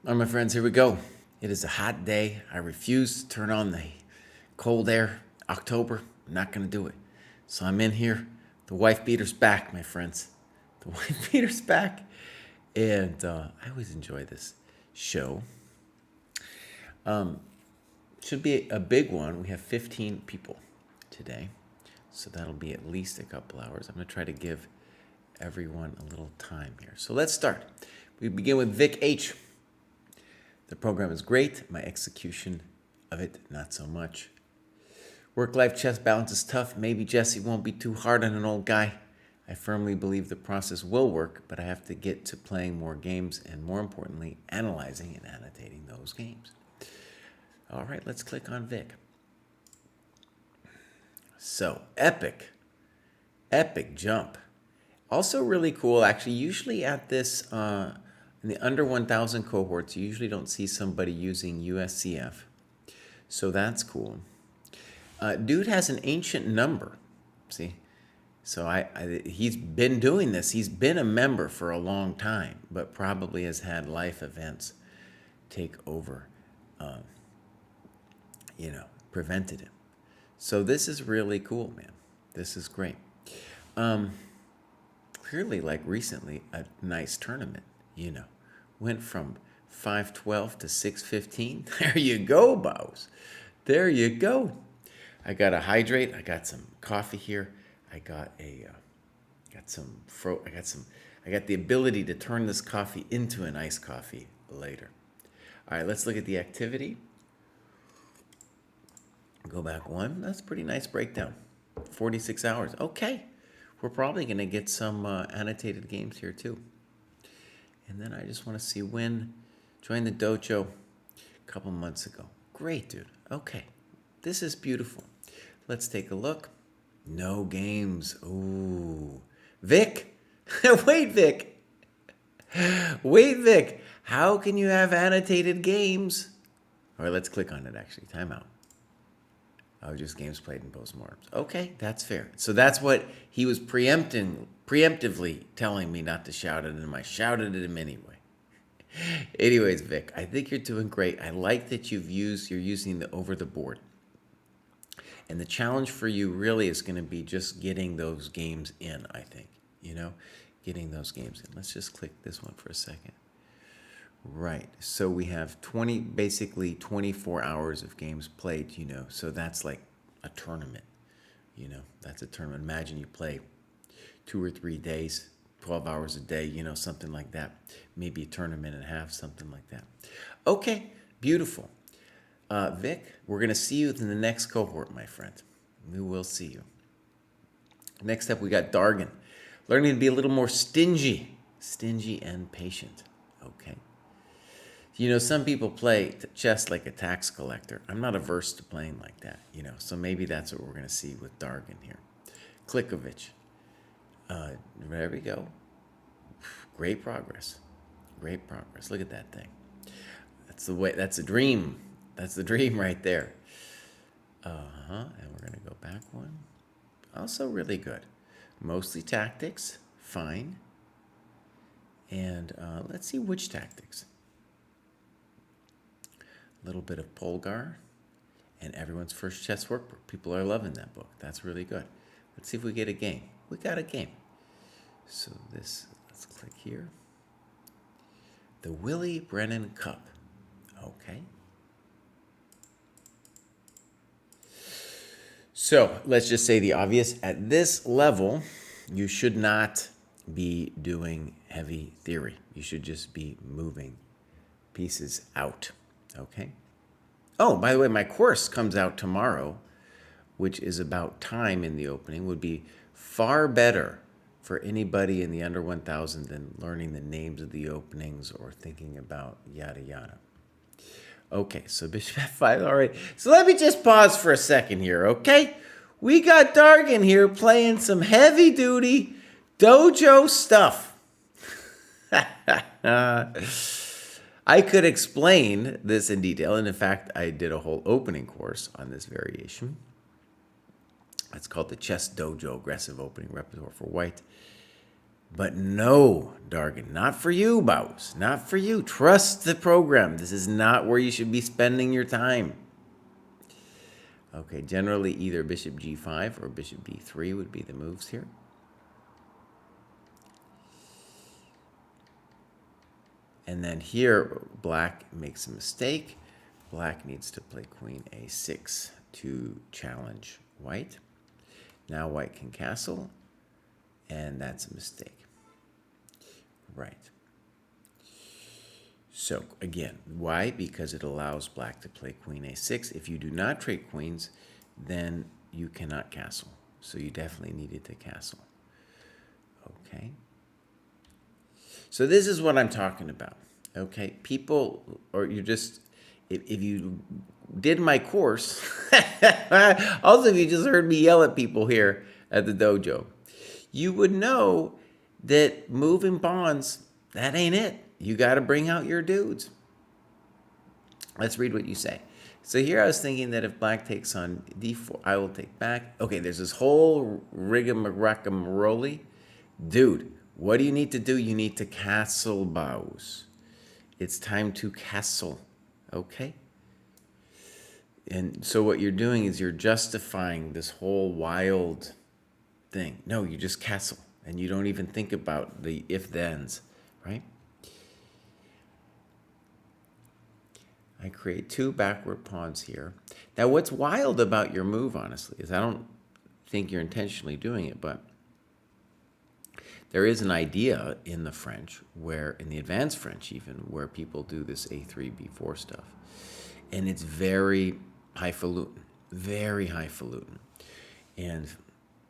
All right, my friends, here we go. It is a hot day. I refuse to turn on the cold air. October, I'm not going to do it. So I'm in here. The wife beater's back, my friends. The wife beater's back. And I always enjoy this show. Should be a big one. We have 15 people today. So that'll be at least a couple hours. I'm going to try to give everyone a little time here. So let's start. We begin with Vic H. The program is great. My execution of it, not so much. Work-life chess balance is tough. Maybe Jesse won't be too hard on an old guy. I firmly believe the process will work, but I have to get to playing more games and, more importantly, analyzing and annotating those games. All right, let's click on Vic. So, epic jump. Also really cool, actually, usually at this, in the under 1,000 cohorts, you usually don't see somebody using USCF. So that's cool. Dude has an ancient number, see? So he's been doing this. He's been a member for a long time, but probably has had life events take over, prevented him. So this is really cool, man. This is great. Clearly, like recently, a nice tournament, went from 512 to 615. There you go, Bows. There you go. I got to hydrate. I got some coffee here. I got I got the ability to turn this coffee into an iced coffee later. All right, let's look at the activity. Go back one. That's a pretty nice breakdown. 46 hours. Okay. We're probably going to get some annotated games here too. And then I just want to see when. Joined the dojo a couple months ago. Great, dude. Okay. This is beautiful. Let's take a look. No games. Ooh. Vic. Wait, Vic. Wait, Vic. How can you have annotated games? All right, let's click on it, actually. Timeout. Oh, just games played in postmortems. Okay, that's fair. So that's what he was preemptively telling me not to shout at him. I shouted at him anyway. Anyways, Vic, I think you're doing great. I like that you're using the over the board. And the challenge for you really is going to be just getting those games in, I think. Getting those games in. Let's just click this one for a second. Right. So we have basically 24 hours of games played, So that's like a tournament, That's a tournament. Imagine you play 2 or 3 days, 12 hours a day, something like that. Maybe a tournament and a half, something like that. Okay, beautiful. Vic, we're going to see you in the next cohort, my friend. We will see you. Next up, we got Dargan. Learning to be a little more stingy and patient. Okay. Some people play chess like a tax collector. I'm not averse to playing like that, So maybe that's what we're going to see with Dargan here. Klikovich. There we go. Great progress. Look at that thing. That's the way. That's a dream. That's the dream right there. And we're going to go back one. Also really good. Mostly tactics. Fine. And let's see which tactics. A little bit of Polgar and everyone's first chess workbook. People are loving that book. That's really good. Let's see if we get a game. We got a game. So let's click here. The Willie Brennan Cup. Okay. So let's just say the obvious. At this level, you should not be doing heavy theory. You should just be moving pieces out. Okay. Oh, by the way, my course comes out tomorrow, which is about time in the opening. Would be far better for anybody in the under 1,000 than learning the names of the openings or thinking about yada yada. Okay, so Bishop F5. All right. So let me just pause for a second here, okay? We got Dargan here playing some heavy duty dojo stuff. I could explain this in detail, and in fact, I did a whole opening course on this variation. It's called the ChessDojo Aggressive Opening Repertoire for White. But no, Dargan, not for you, Baus. Not for you. Trust the program. This is not where you should be spending your time. Okay, generally either bishop g5 or bishop b3 would be the moves here. And then here, black makes a mistake. Black needs to play queen a6 to challenge white. Now white can castle, and that's a mistake. Right. So again, why? Because it allows black to play queen a6. If you do not trade queens, then you cannot castle. So you definitely needed to castle. Okay. So this is what I'm talking about. Okay. People, or you just, if you did my course, also if you just heard me yell at people here at the dojo, you would know that moving pawns, that ain't it. You got to bring out your dudes. Let's read what you say. So here I was thinking that if black takes on d4, I will take back. Okay, there's this whole rigmarole. Dude, what do you need to do? You need to castle, Baus. It's time to castle, okay? And so what you're doing is you're justifying this whole wild thing. No, you just castle, and you don't even think about the if-thens, right? I create two backward pawns here. Now, what's wild about your move, honestly, is I don't think you're intentionally doing it, but there is an idea in the French, where in the advanced French even, where people do this a3, b4 stuff. And it's very highfalutin, very highfalutin. And,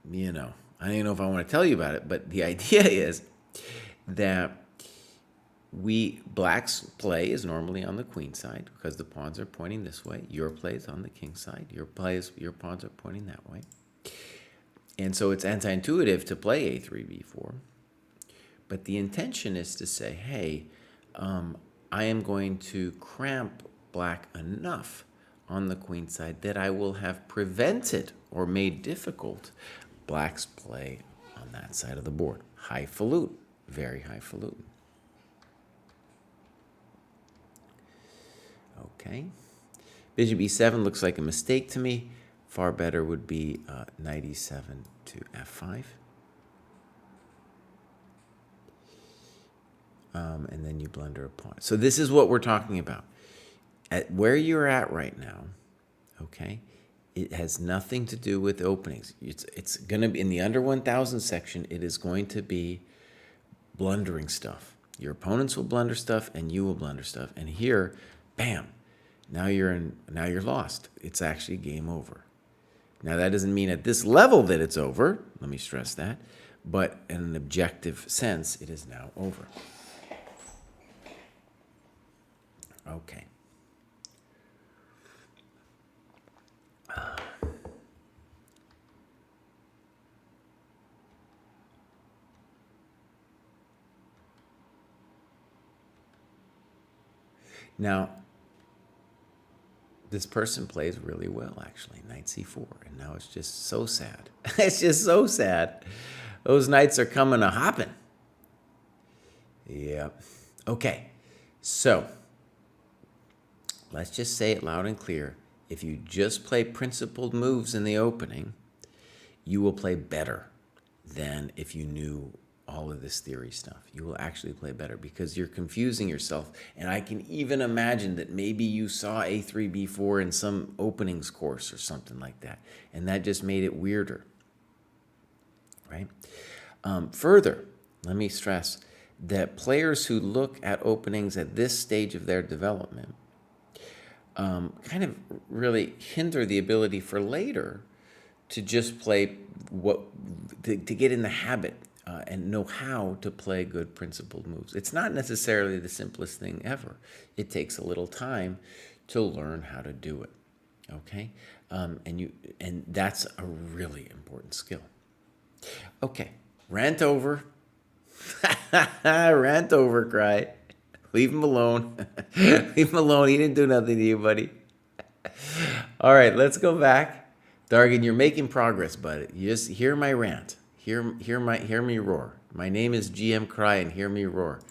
you know, I don't even know if I want to tell you about it, but the idea is that black's play is normally on the queen side because the pawns are pointing this way. Your play is on the king side. Your pawns are pointing that way. And so it's anti-intuitive to play a3, b4. But the intention is to say, hey, I am going to cramp black enough on the queen side that I will have prevented or made difficult black's play on that side of the board. Highfalutin, very highfalutin. Okay. Bishop e7 looks like a mistake to me. Far better would be knight e7 to f5. And then you blunder a pawn. So this is what we're talking about. At where you're at right now, okay, it has nothing to do with openings. It's going to be in the under 1,000 section. It is going to be blundering stuff. Your opponents will blunder stuff, and you will blunder stuff. And here, bam, now you're lost. It's actually game over. Now that doesn't mean at this level that it's over. Let me stress that. But in an objective sense, it is now over. Okay. Now, this person plays really well, actually. Knight c4, and now it's just so sad. It's just so sad. Those knights are coming a hopping. Yep. Okay, so let's just say it loud and clear. If you just play principled moves in the opening, you will play better than if you knew all of this theory stuff. You will actually play better because you're confusing yourself. And I can even imagine that maybe you saw a3, b4 in some openings course or something like that. And that just made it weirder, right? Further, let me stress that players who look at openings at this stage of their development kind of really hinder the ability for later to just play to get in the habit and know how to play good principled moves. It's not necessarily the simplest thing ever. It takes a little time to learn how to do it. Okay, and that's a really important skill. Okay, rant over. Rant over, Kraai. Leave him alone. Leave him alone. He didn't do nothing to you, buddy. All right, let's go back. Dargan, you're making progress, bud. You just hear my rant. Hear me roar. My name is GM Kraai, and hear me roar.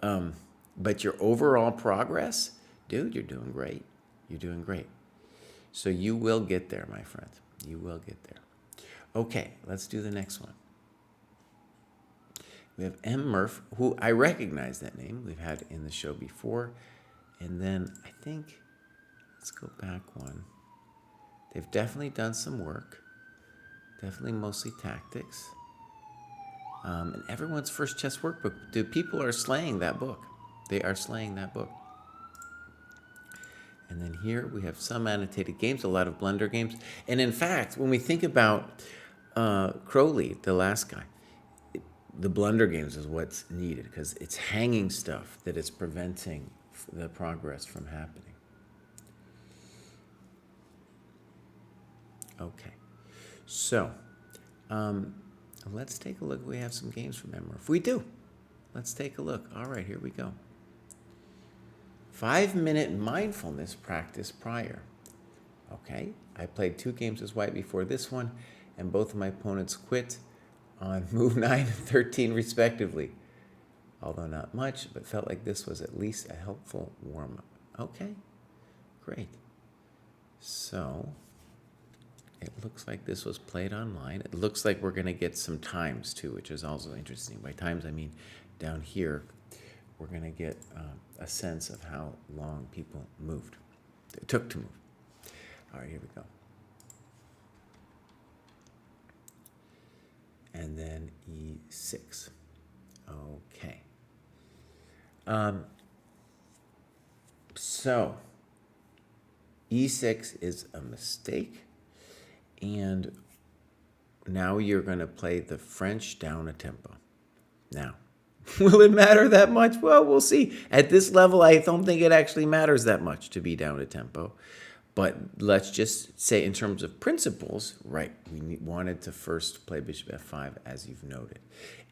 But your overall progress, dude, you're doing great. You're doing great. So you will get there, my friend. You will get there. Okay, let's do the next one. We have M. Murph, who I recognize that name. We've had in the show before. And then I think, let's go back one. They've definitely done some work. Definitely mostly tactics. And everyone's first chess workbook. Dude, people are slaying that book. They are slaying that book. And then here we have some annotated games, a lot of blunder games. And in fact, when we think about Crowley, the last guy, the blunder games is what's needed because it's hanging stuff that is preventing the progress from happening. Okay, so let's take a look. We have some games from Emma. If we do, let's take a look. All right, here we go. 5-minute mindfulness practice prior. Okay, I played 2 games as white before this one, and both of my opponents quit on move 9 and 13 respectively. Although not much, but felt like this was at least a helpful warm-up. Okay, great. So it looks like this was played online. It looks like we're going to get some times too, which is also interesting. By times, I mean down here, we're going to get a sense of how long people moved. It took to move. All right, here we go. And then E6. Okay. So E6 is a mistake. And now you're going to play the French down a tempo. Now, will it matter that much? Well, we'll see. At this level, I don't think it actually matters that much to be down a tempo. But let's just say in terms of principles, right, we wanted to first play bishop f5, as you've noted.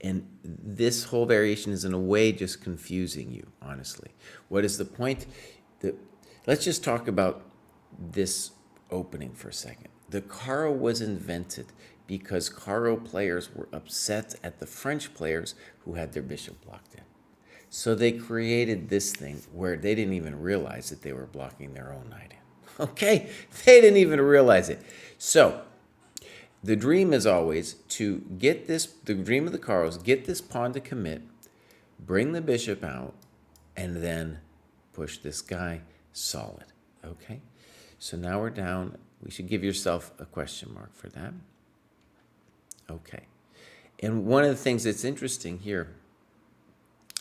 And this whole variation is in a way just confusing you, honestly. What is the point? Let's just talk about this opening for a second. The Caro was invented because Caro players were upset at the French players who had their bishop blocked in. So they created this thing where they didn't even realize that they were blocking their own knight in. Okay? They didn't even realize it. So the dream is always to get this, the dream of the Caros, get this pawn to commit, bring the bishop out, and then push this guy solid. Okay? So now we're down. We should give yourself a question mark for that. Okay. And one of the things that's interesting here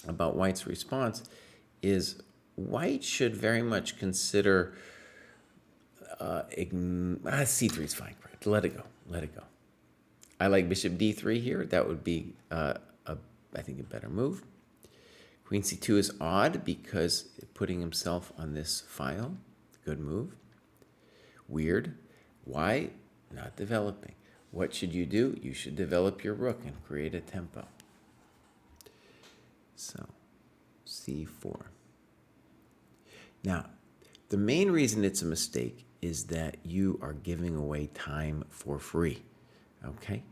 about White's response is White should very much consider c3 is fine. Let it go. Let it go. I like bishop d3 here. That would be, I think, a better move. Queen c2 is odd because putting himself on this file, good move. Weird. Why? Not developing. What should you do? You should develop your rook and create a tempo. So, c4. Now, the main reason it's a mistake is that you are giving away time for free. Okay?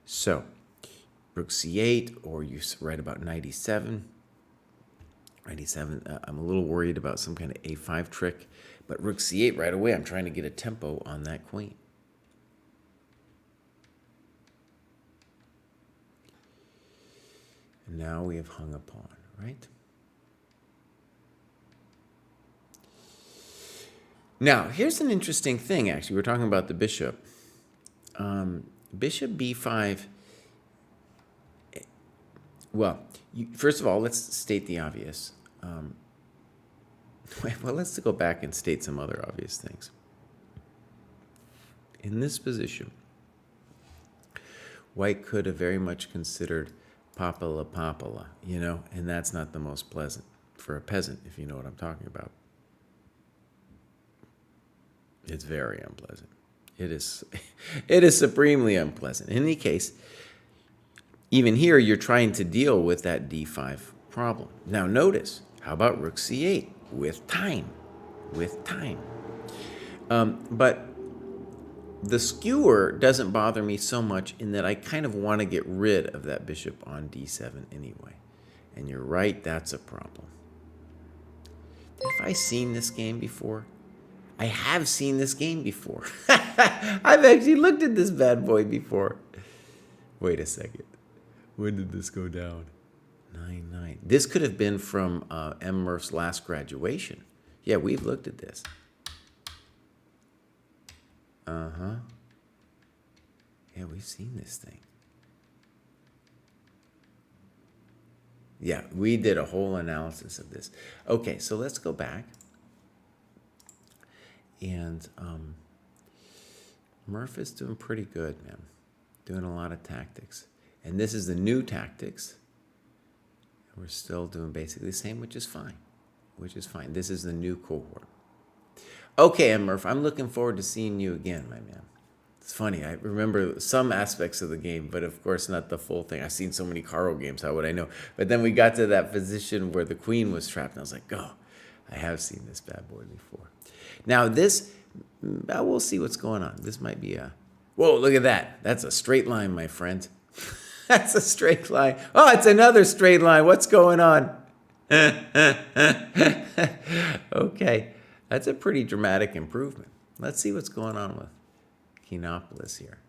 So, rook c8, or you write about knight e7. Knight e7, I'm a little worried about some kind of a5 trick. But rook c8 right away, I'm trying to get a tempo on that queen. And now we have hung a pawn, right? Now, here's an interesting thing, actually. We're talking about the bishop. Bishop b5, well, first of all, let's state the obvious. Well, let's go back and state some other obvious things. In this position, White could have very much considered papala, you know, and that's not the most pleasant for a peasant, if you know what I'm talking about. It's very unpleasant. It is supremely unpleasant. In any case, even here, you're trying to deal with that d5 problem. Now notice, how about rook c8? With time. But The skewer doesn't bother me so much in that I kind of want to get rid of that bishop on d7 anyway. And you're right, that's a problem. Have I seen this game before? I have seen this game before. I've actually looked at this bad boy before. Wait a second. When did this go down? 9-9. This could have been from M. Murph's last graduation. Yeah, we've looked at this. Uh-huh. Yeah, we've seen this thing. Yeah, we did a whole analysis of this. Okay, so let's go back. And Murph is doing pretty good, man. Doing a lot of tactics. And this is the new tactics. We're still doing basically the same, which is fine. This is the new cohort. Okay, M. Murph, I'm looking forward to seeing you again, my man. It's funny, I remember some aspects of the game, but of course not the full thing. I've seen so many Caro games, how would I know? But then we got to that position where the queen was trapped, and I was like, oh, I have seen this bad boy before. Now this, we'll see what's going on. This might be a, whoa, look at that. That's a straight line, my friend. That's a straight line. Oh, it's another straight line. What's going on? Okay, that's a pretty dramatic improvement. Let's see what's going on with Kinopolis here.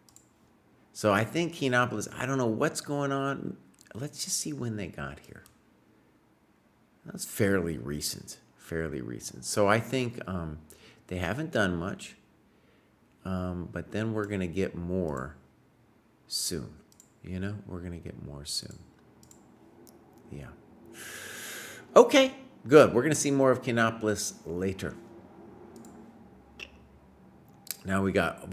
So I think Kinopolis, I don't know what's going on. Let's just see when they got here. That's fairly recent. So I think they haven't done much, but then we're going to get more soon. We're going to get more soon. Yeah. Okay, good. We're going to see more of Kinopolis later. Now we got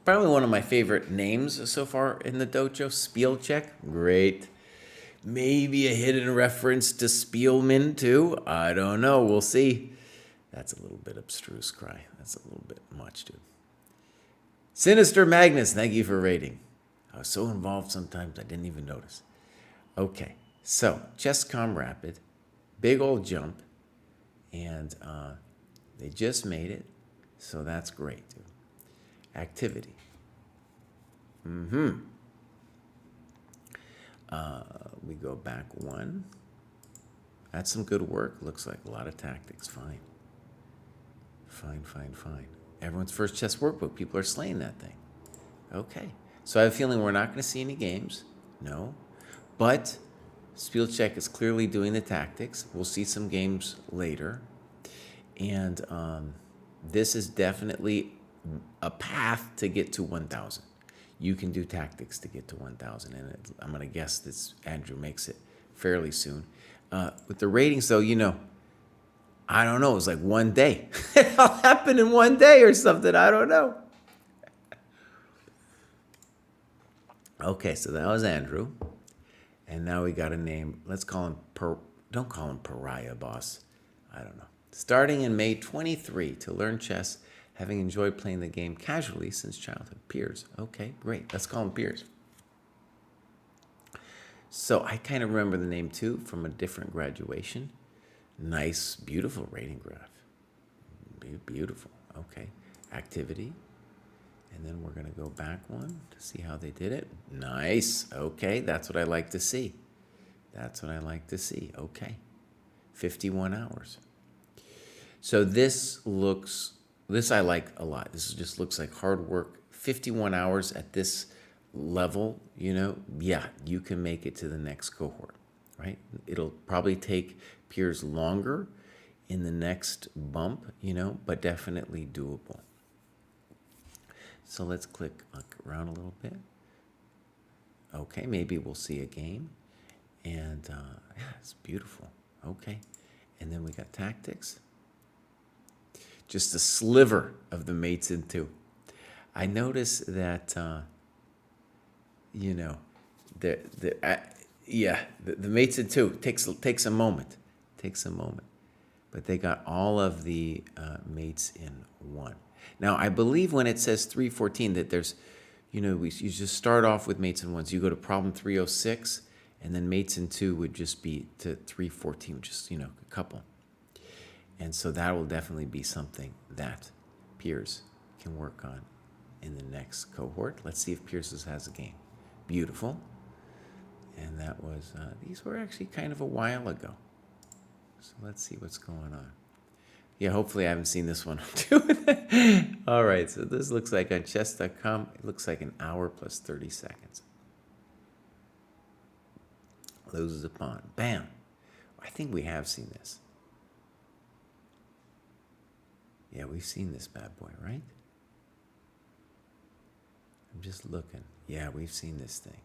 probably one of my favorite names so far in the dojo, Spielcheck. Great. Maybe a hidden reference to Spielman too. I don't know. We'll see. That's a little bit abstruse, Kraai. That's a little bit much, dude. Sinister Magnus, thank you for rating. I was so involved sometimes I didn't even notice. Okay, so ChessCom Rapid, big old jump, and they just made it, so that's great, dude. Activity. We go back one. That's some good work. Looks like a lot of tactics. Fine. Everyone's first chess workbook. People are slaying that thing. Okay. So I have a feeling we're not going to see any games. No. But Spielcheck is clearly doing the tactics. We'll see some games later. And this is definitely a path to get to 1,000. You can do tactics to get to 1,000. And I'm going to guess that Andrew makes it fairly soon. With the ratings, though, I don't know. It was like one day. It all happened in one day or something. I don't know. Okay, so that was Andrew. And now we got a name. Let's call him, don't call him Pariah, boss. I don't know. Starting in May 23 to learn chess, having enjoyed playing the game casually since childhood. Piers. Okay, great. Let's call him Piers. So I kind of remember the name too from a different graduation. Nice, beautiful rating graph. Beautiful. Okay. Activity. And then we're going to go back one to see how they did it. Nice. Okay. That's what I like to see. Okay. 51 hours. So this I like a lot. This just looks like hard work. 51 hours at this level, yeah, you can make it to the next cohort, right? It'll probably take Piers longer in the next bump, but definitely doable. So let's click around a little bit. Okay, maybe we'll see a game. And yeah, it's beautiful. Okay. And then we got tactics. Just a sliver of the mates in two. I noticed that, the mates in two takes a moment. But they got all of the mates in one. Now, I believe when it says 314 that there's, you just start off with mates in ones. You go to problem 306, and then mates in two would just be to 314, just, a couple. And so that will definitely be something that Piers can work on in the next cohort. Let's see if Pruess has a game. Beautiful. And that was, these were actually kind of a while ago. So let's see what's going on. Yeah, hopefully I haven't seen this one too. All right, so this looks like on chess.com, it looks like an hour plus 30 seconds. Loses a pawn. Bam. I think we have seen this. Yeah, we've seen this bad boy, right? I'm just looking. Yeah, we've seen this thing.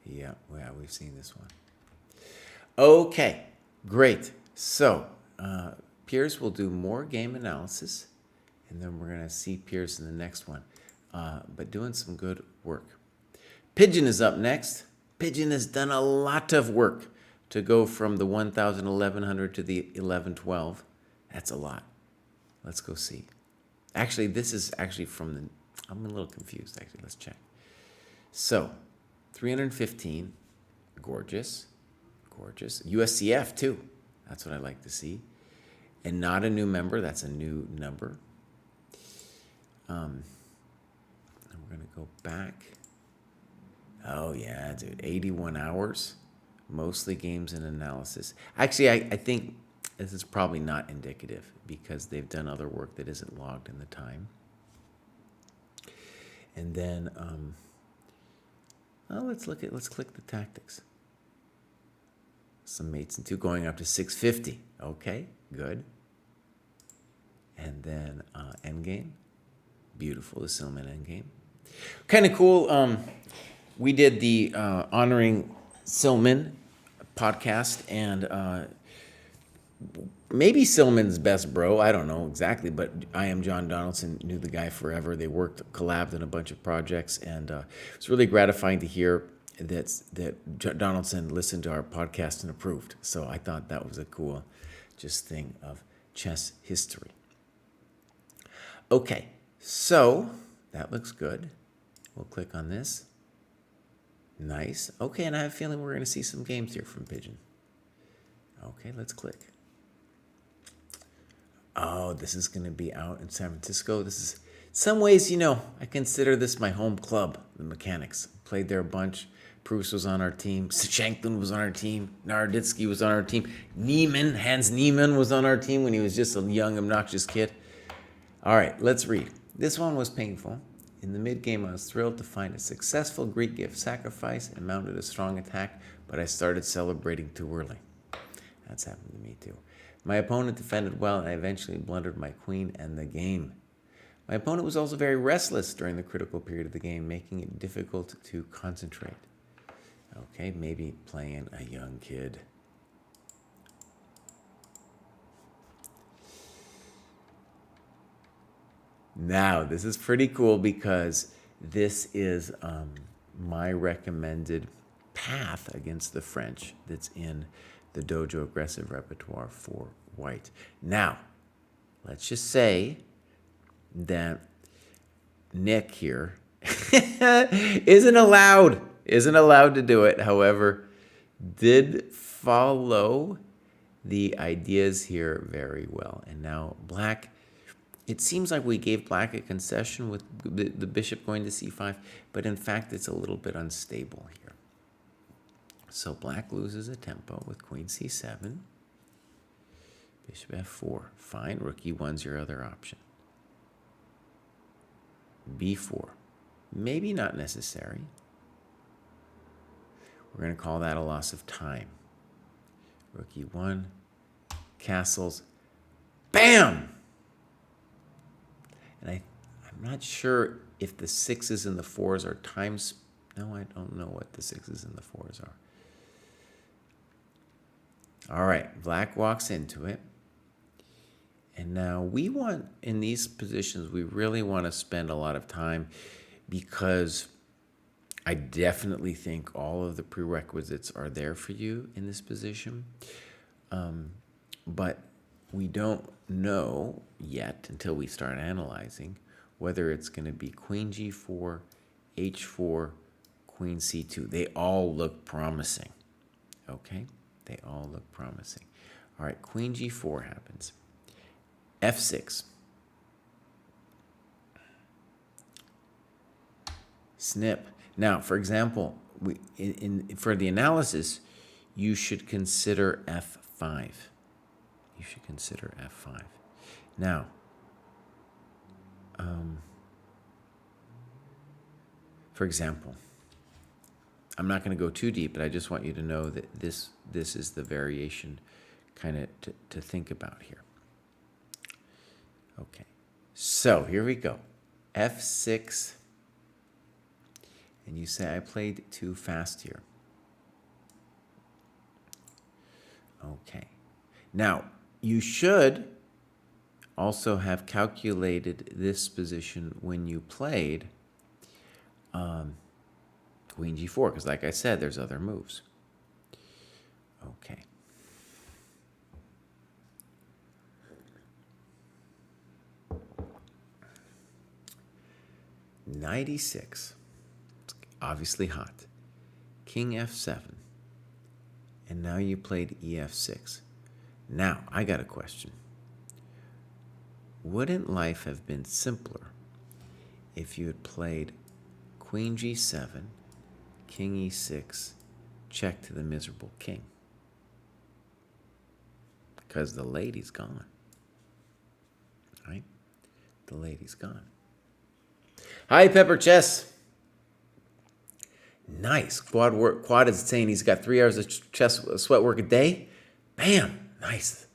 Yeah, we've seen this one. Okay, great. So, Pruess will do more game analysis, and then we're going to see Pruess in the next one. But doing some good work. Pigeon is up next. Pigeon has done a lot of work to go from the 1,000, 1,100 to the 1112. That's a lot. Let's go see. Actually, this is actually from the... I'm a little confused, actually. Let's check. So, 315. Gorgeous. Gorgeous. USCF, too. That's what I like to see. And not a new member. That's a new number. And we're going to go back. Oh, yeah, dude. 81 hours. Mostly games and analysis. Actually, I think this is probably not indicative because they've done other work that isn't logged in the time. And then, let's click the tactics. Some mates and two going up to 650. Okay, good. And then endgame. Beautiful, the Silman endgame. Kind of cool. We did the honoring Silman podcast, and maybe Silman's best bro. I don't know exactly, but I am John Donaldson, knew the guy forever. They collabed on a bunch of projects, and it's really gratifying to hear that Donaldson listened to our podcast and approved. So I thought that was a cool just thing of chess history. Okay, so that looks good. We'll click on this. Nice. Okay, and I have a feeling we're going to see some games here from Pigeon. Okay, let's click. Oh, this is going to be out in San Francisco. This is, in some ways, I consider this my home club, the Mechanics. Played there a bunch. Pruess was on our team. Shanklin was on our team. Naroditsky was on our team. Hans Niemann was on our team when he was just a young, obnoxious kid. All right, let's read. This one was painful. In the mid-game, I was thrilled to find a successful Greek gift sacrifice and mounted a strong attack, but I started celebrating too early. That's happened to me too. My opponent defended well, and I eventually blundered my queen and the game. My opponent was also very restless during the critical period of the game, making it difficult to concentrate. Okay, maybe playing a young kid. Now, this is pretty cool because this is my recommended path against the French that's in the Dojo aggressive repertoire for white. Now, let's just say that Nick here isn't allowed to do it. However, did follow the ideas here very well. And now black, it seems like we gave black a concession with the bishop going to c5, but in fact, it's a little bit unstable here. So black loses a tempo with queen c7. Bishop f4. Fine. Rook e1's your other option. b4. Maybe not necessary. We're going to call that a loss of time. Rook e1. Castles. Bam! And I'm not sure if the 6s and the 4s are times. No, I don't know what the 6s and the 4s are. All right, black walks into it. And now we want, in these positions, we really want to spend a lot of time because I definitely think all of the prerequisites are there for you in this position. But we don't know yet until we start analyzing whether it's going to be queen g4, h4, queen c2. They all look promising, okay? They all look promising. All right, queen g4 happens. f6. Snip. Now, for example, for the analysis, you should consider f5. You should consider f5. Now, for example, I'm not going to go too deep, but I just want you to know that this is the variation kind of to think about here. Okay, so here we go. f6. And you say, I played too fast here. Okay. Now, you should also have calculated this position when you played Queen G4, because like I said, there's other moves. Okay. Knight E6. Obviously hot. King F7. And now you played EF6. Now, I got a question. Wouldn't life have been simpler if you had played Queen G7, King E6, check to the miserable king? Because the lady's gone. Right? The lady's gone. Hi, Pepper Chess. Nice. Quad is saying he's got 3 hours of chess sweat work a day. Bam. Nice.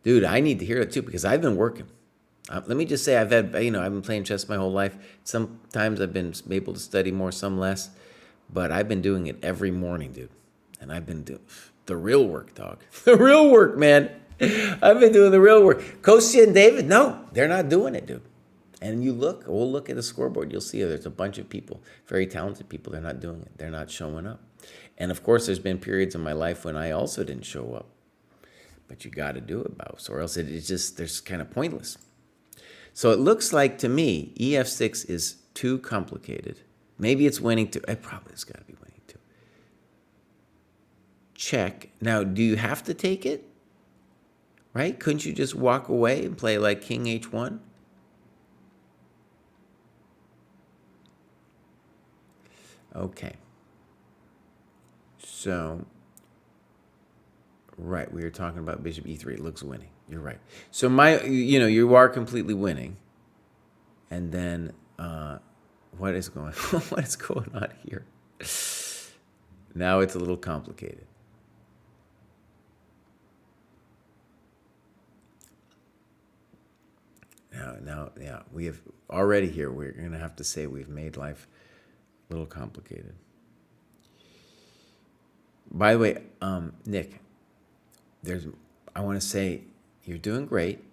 Dude, I need to hear it too because I've been working. Let me just say I've been playing chess my whole life. Sometimes I've been able to study more, some less. But I've been doing it every morning, dude. And I've been doing the real work, dog. The real work, man. I've been doing the real work. Kostya and David, no, they're not doing it, dude. And we'll look at the scoreboard. You'll see there's a bunch of people, very talented people. They're not doing it. They're not showing up. And of course, there's been periods in my life when I also didn't show up. But you got to do it, Bouse, or else it's just kind of pointless. So it looks like to me, EF6 is too complicated. Maybe it's winning too. It probably has got to be winning too. Check. Now, do you have to take it? Right? Couldn't you just walk away and play like King H1? Okay. So, right, we were talking about Bishop E3. It looks winning. You're right. So you are completely winning. And then, what is going on here? Now it's a little complicated. Now, yeah, we have already here. We're going to have to say we've made life a little complicated. By the way, Nick, I want to say you're doing great.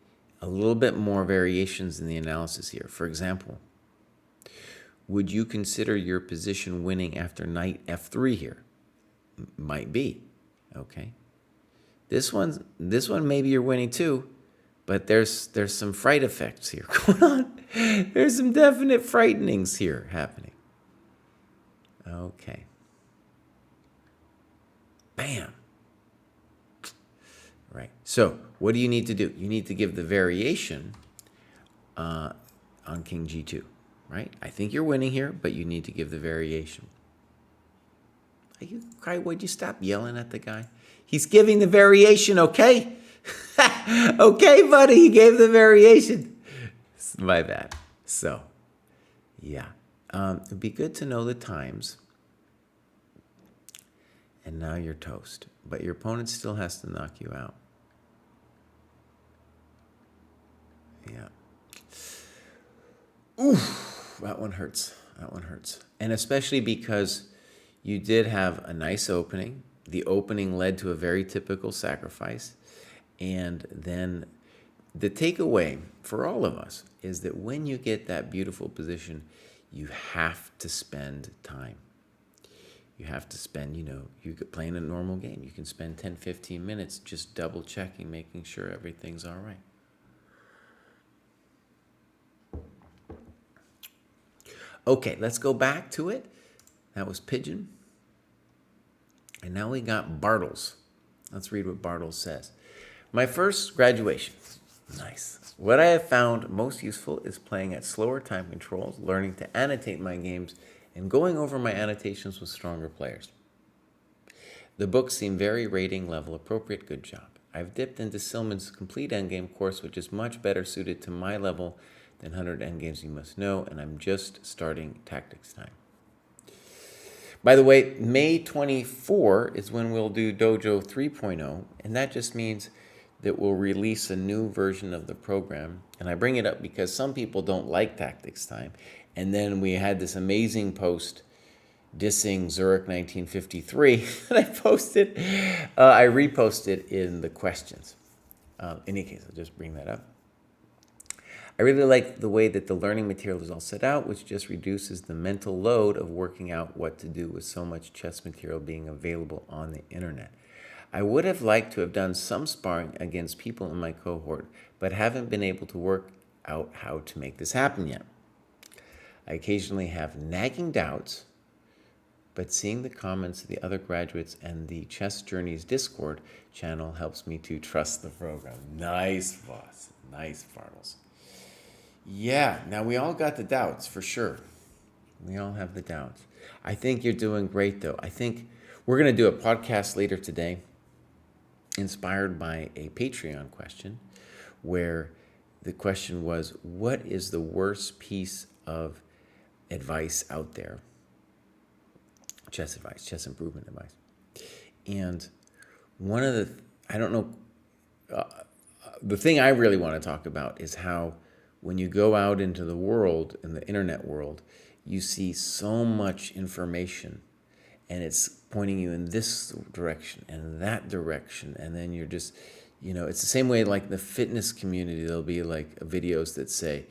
A little bit more variations in the analysis here. For example, would you consider your position winning after knight F3 here? Might be. Okay. This one maybe you're winning too, but there's some fright effects here going on. There's some definite frightenings here happening. Okay. Bam. Right. So what do you need to do? You need to give the variation on King G2, right? I think you're winning here, but you need to give the variation. Would you stop yelling at the guy? He's giving the variation, okay? Okay, buddy, he gave the variation. My bad. So, yeah. It'd be good to know the times. And now you're toast. But your opponent still has to knock you out. Yeah. Oof, that one hurts. That one hurts. And especially because you did have a nice opening. The opening led to a very typical sacrifice. And then the takeaway for all of us is that when you get that beautiful position, you have to spend time. You have to spend, you could play in a normal game. You can spend 10, 15 minutes just double checking, making sure everything's all right. Okay, let's go back to it. That was Pigeon. And now we got Bartles. Let's read what Bartles says. My first graduation. Nice. What I have found most useful is playing at slower time controls, learning to annotate my games, and going over my annotations with stronger players. The books seem very rating level appropriate. Good job. I've dipped into Silman's complete endgame course, which is much better suited to my level than 100 endgames you must know, and I'm just starting tactics time. By the way, May 24 is when we'll do Dojo 3.0, and that just means that we'll release a new version of the program. And I bring it up because some people don't like tactics time. And then we had this amazing post dissing Zurich 1953 that I posted. I reposted in the questions. In any case, I'll just bring that up. I really like the way that the learning material is all set out, which just reduces the mental load of working out what to do with so much chess material being available on the internet. I would have liked to have done some sparring against people in my cohort, but haven't been able to work out how to make this happen yet. I occasionally have nagging doubts, but seeing the comments of the other graduates and the Chess Journeys Discord channel helps me to trust the program. Nice, boss. Nice, Bartles. Yeah, now we all got the doubts, for sure. We all have the doubts. I think you're doing great, though. I think we're going to do a podcast later today inspired by a Patreon question where the question was, what is the worst piece of advice out there? Chess advice, chess improvement advice. And one of the, I don't know, the thing I really want to talk about is how when you go out into the world, in the internet world, you see so much information and it's pointing you in this direction and that direction. And then you're just, it's the same way like the fitness community, there'll be like videos that say,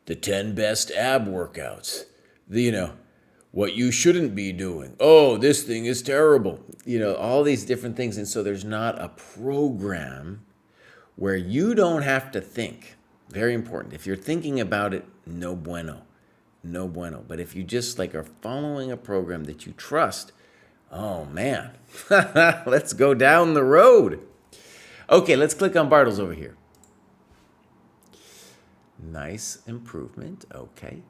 the 10 best ab workouts, what you shouldn't be doing. Oh, this thing is terrible. All these different things. And so there's not a program where you don't have to think. Very important. If you're thinking about it, no bueno. No bueno. But if you just are following a program that you trust, oh man, let's go down the road. Okay, let's click on Bartles over here. Nice improvement. Okay.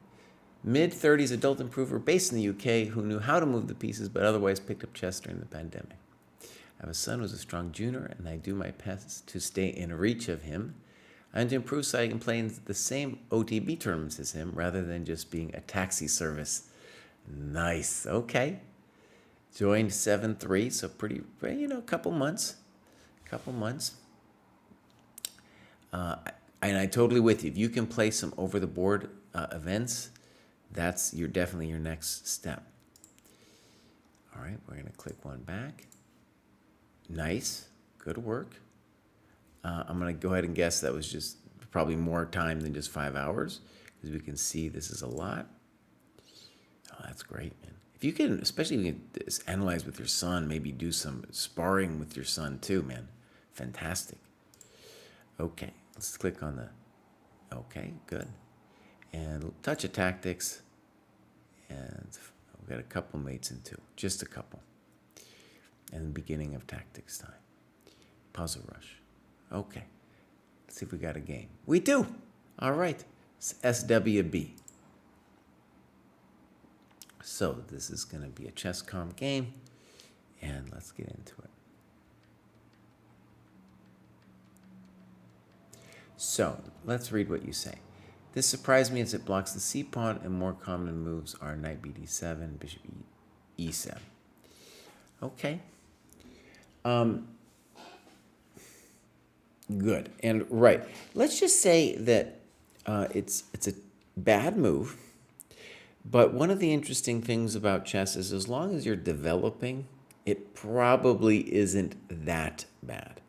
Mid-30s adult improver based in the UK who knew how to move the pieces but otherwise picked up chess during the pandemic. I have a son who's a strong junior and I do my best to stay in reach of him and to improve so I can play in the same OTB tournaments as him rather than just being a taxi service. Nice. Okay. Joined 7-3, so pretty, a couple months. And I totally with you. If you can play some over-the-board events, that's definitely your next step. All right, we're going to click one back. Nice. Good work. I'm going to go ahead and guess that was just probably more time than just 5 hours because we can see this is a lot. Oh, that's great, man. If you can, especially if you can analyze with your son, maybe do some sparring with your son too, man. Fantastic. Okay, let's click on the, okay, good. And touch of tactics. And we've got a couple mates in two, just a couple. And the beginning of tactics time. Puzzle rush. Okay, let's see if we got a game. We do. All right, it's SWB. So this is going to be a ChessCom game, and let's get into it. So let's read what you say. This surprised me as it blocks the c-pawn, and more common moves are knight bd7, bishop e7. Okay. Good. And right. Let's just say that it's a bad move. But one of the interesting things about chess is as long as you're developing, it probably isn't that bad,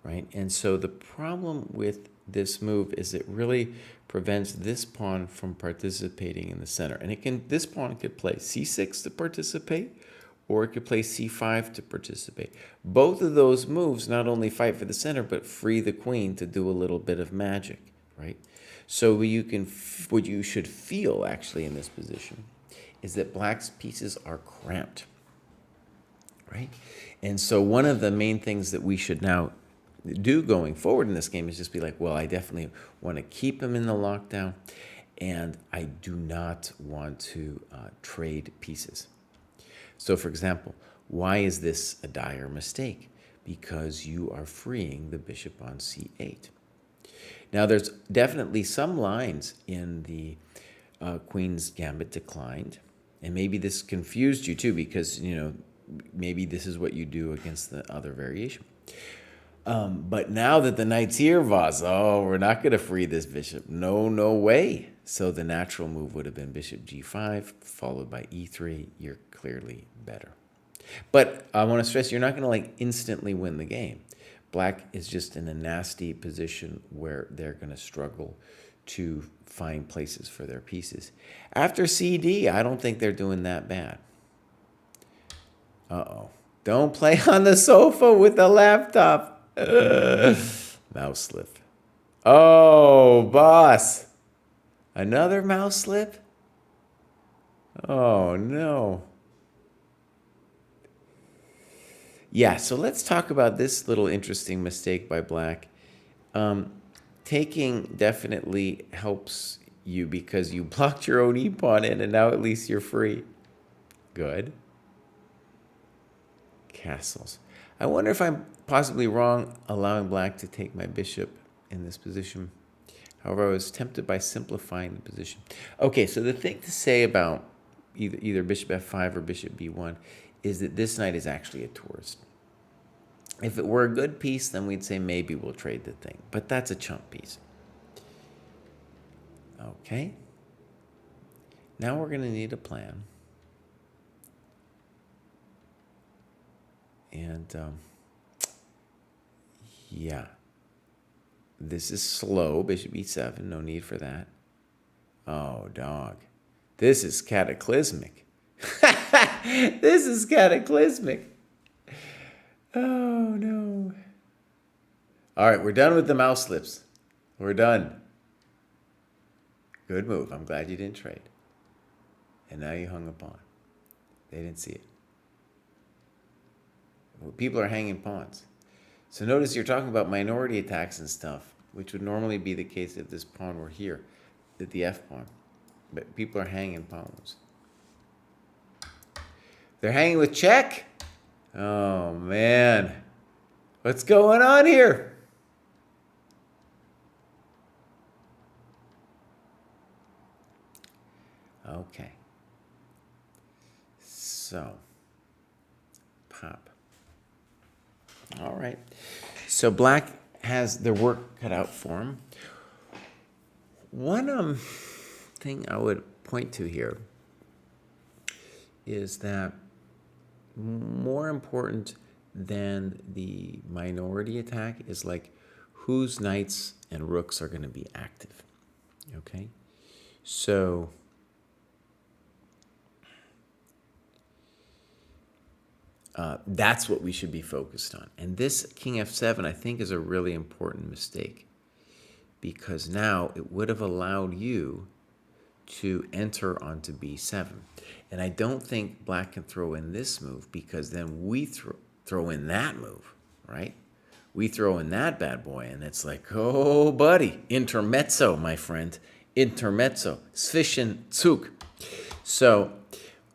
right? And so the problem with this move is it really prevents this pawn from participating in the center. And this pawn could play c6 to participate, or it could play c5 to participate. Both of those moves not only fight for the center, but free the queen to do a little bit of magic, right? So what you should feel actually in this position is that black's pieces are cramped, right? And so one of the main things that we should now do going forward in this game is just be like, well, I definitely want to keep him in the lockdown, and I do not want to trade pieces. So, for example, why is this a dire mistake? Because you are freeing the bishop on c8. Now, there's definitely some lines in the Queen's Gambit declined, and maybe this confused you too, because, maybe this is what you do against the other variation. But now that the knight's here, Voss, we're not going to free this bishop. No way. So the natural move would have been bishop g5, followed by e3. You're clearly better. But I want to stress, you're not going to instantly win the game. Black is just in a nasty position where they're going to struggle to find places for their pieces. After CD, I don't think they're doing that bad. Uh-oh. Don't play on the sofa with the laptop. Mouse slip. Oh, boss. Another mouse slip? Oh, no. Yeah, so let's talk about this little interesting mistake by Black. Taking definitely helps you because you blocked your own e-pawn in, and now at least you're free. Good. Castles. I wonder if I'm possibly wrong allowing Black to take my bishop in this position. However, I was tempted by simplifying the position. Okay, so the thing to say about either bishop f5 or bishop b1 is that this knight is actually a tourist. If it were a good piece, then we'd say maybe we'll trade the thing. But that's a chump piece. Okay. Now we're going to need a plan. And, yeah. This is slow, bishop e7, no need for that. Oh, dog. This is cataclysmic. This is cataclysmic. Oh, no. All right, we're done with the mouse slips. We're done. Good move. I'm glad you didn't trade. And now you hung a pawn. They didn't see it. Well, people are hanging pawns. So notice you're talking about minority attacks and stuff, which would normally be the case if this pawn were here, at the f pawn. But people are hanging pawns. They're hanging with check. Oh, man. What's going on here? Okay. So, pop. All right. So Black has their work cut out for him. One thing I would point to here is that more important than the minority attack is whose knights and rooks are going to be active. Okay? So that's what we should be focused on. And this king f7, I think, is a really important mistake because now it would have allowed you to enter onto b7. And I don't think Black can throw in this move because then we throw in that move, right? We throw in that bad boy, and it's like, oh, buddy, intermezzo, my friend, intermezzo, Zwischenzug. So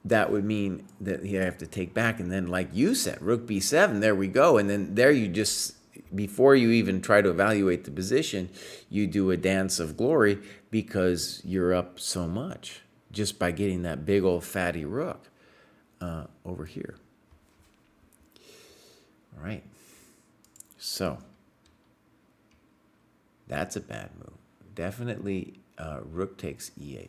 that would mean that you have to take back, and then like you said, rook b7, there we go. And then there you just, before you even try to evaluate the position, you do a dance of glory because you're up so much just by getting that big old fatty rook over here. All right. So that's a bad move. Definitely rook takes e8.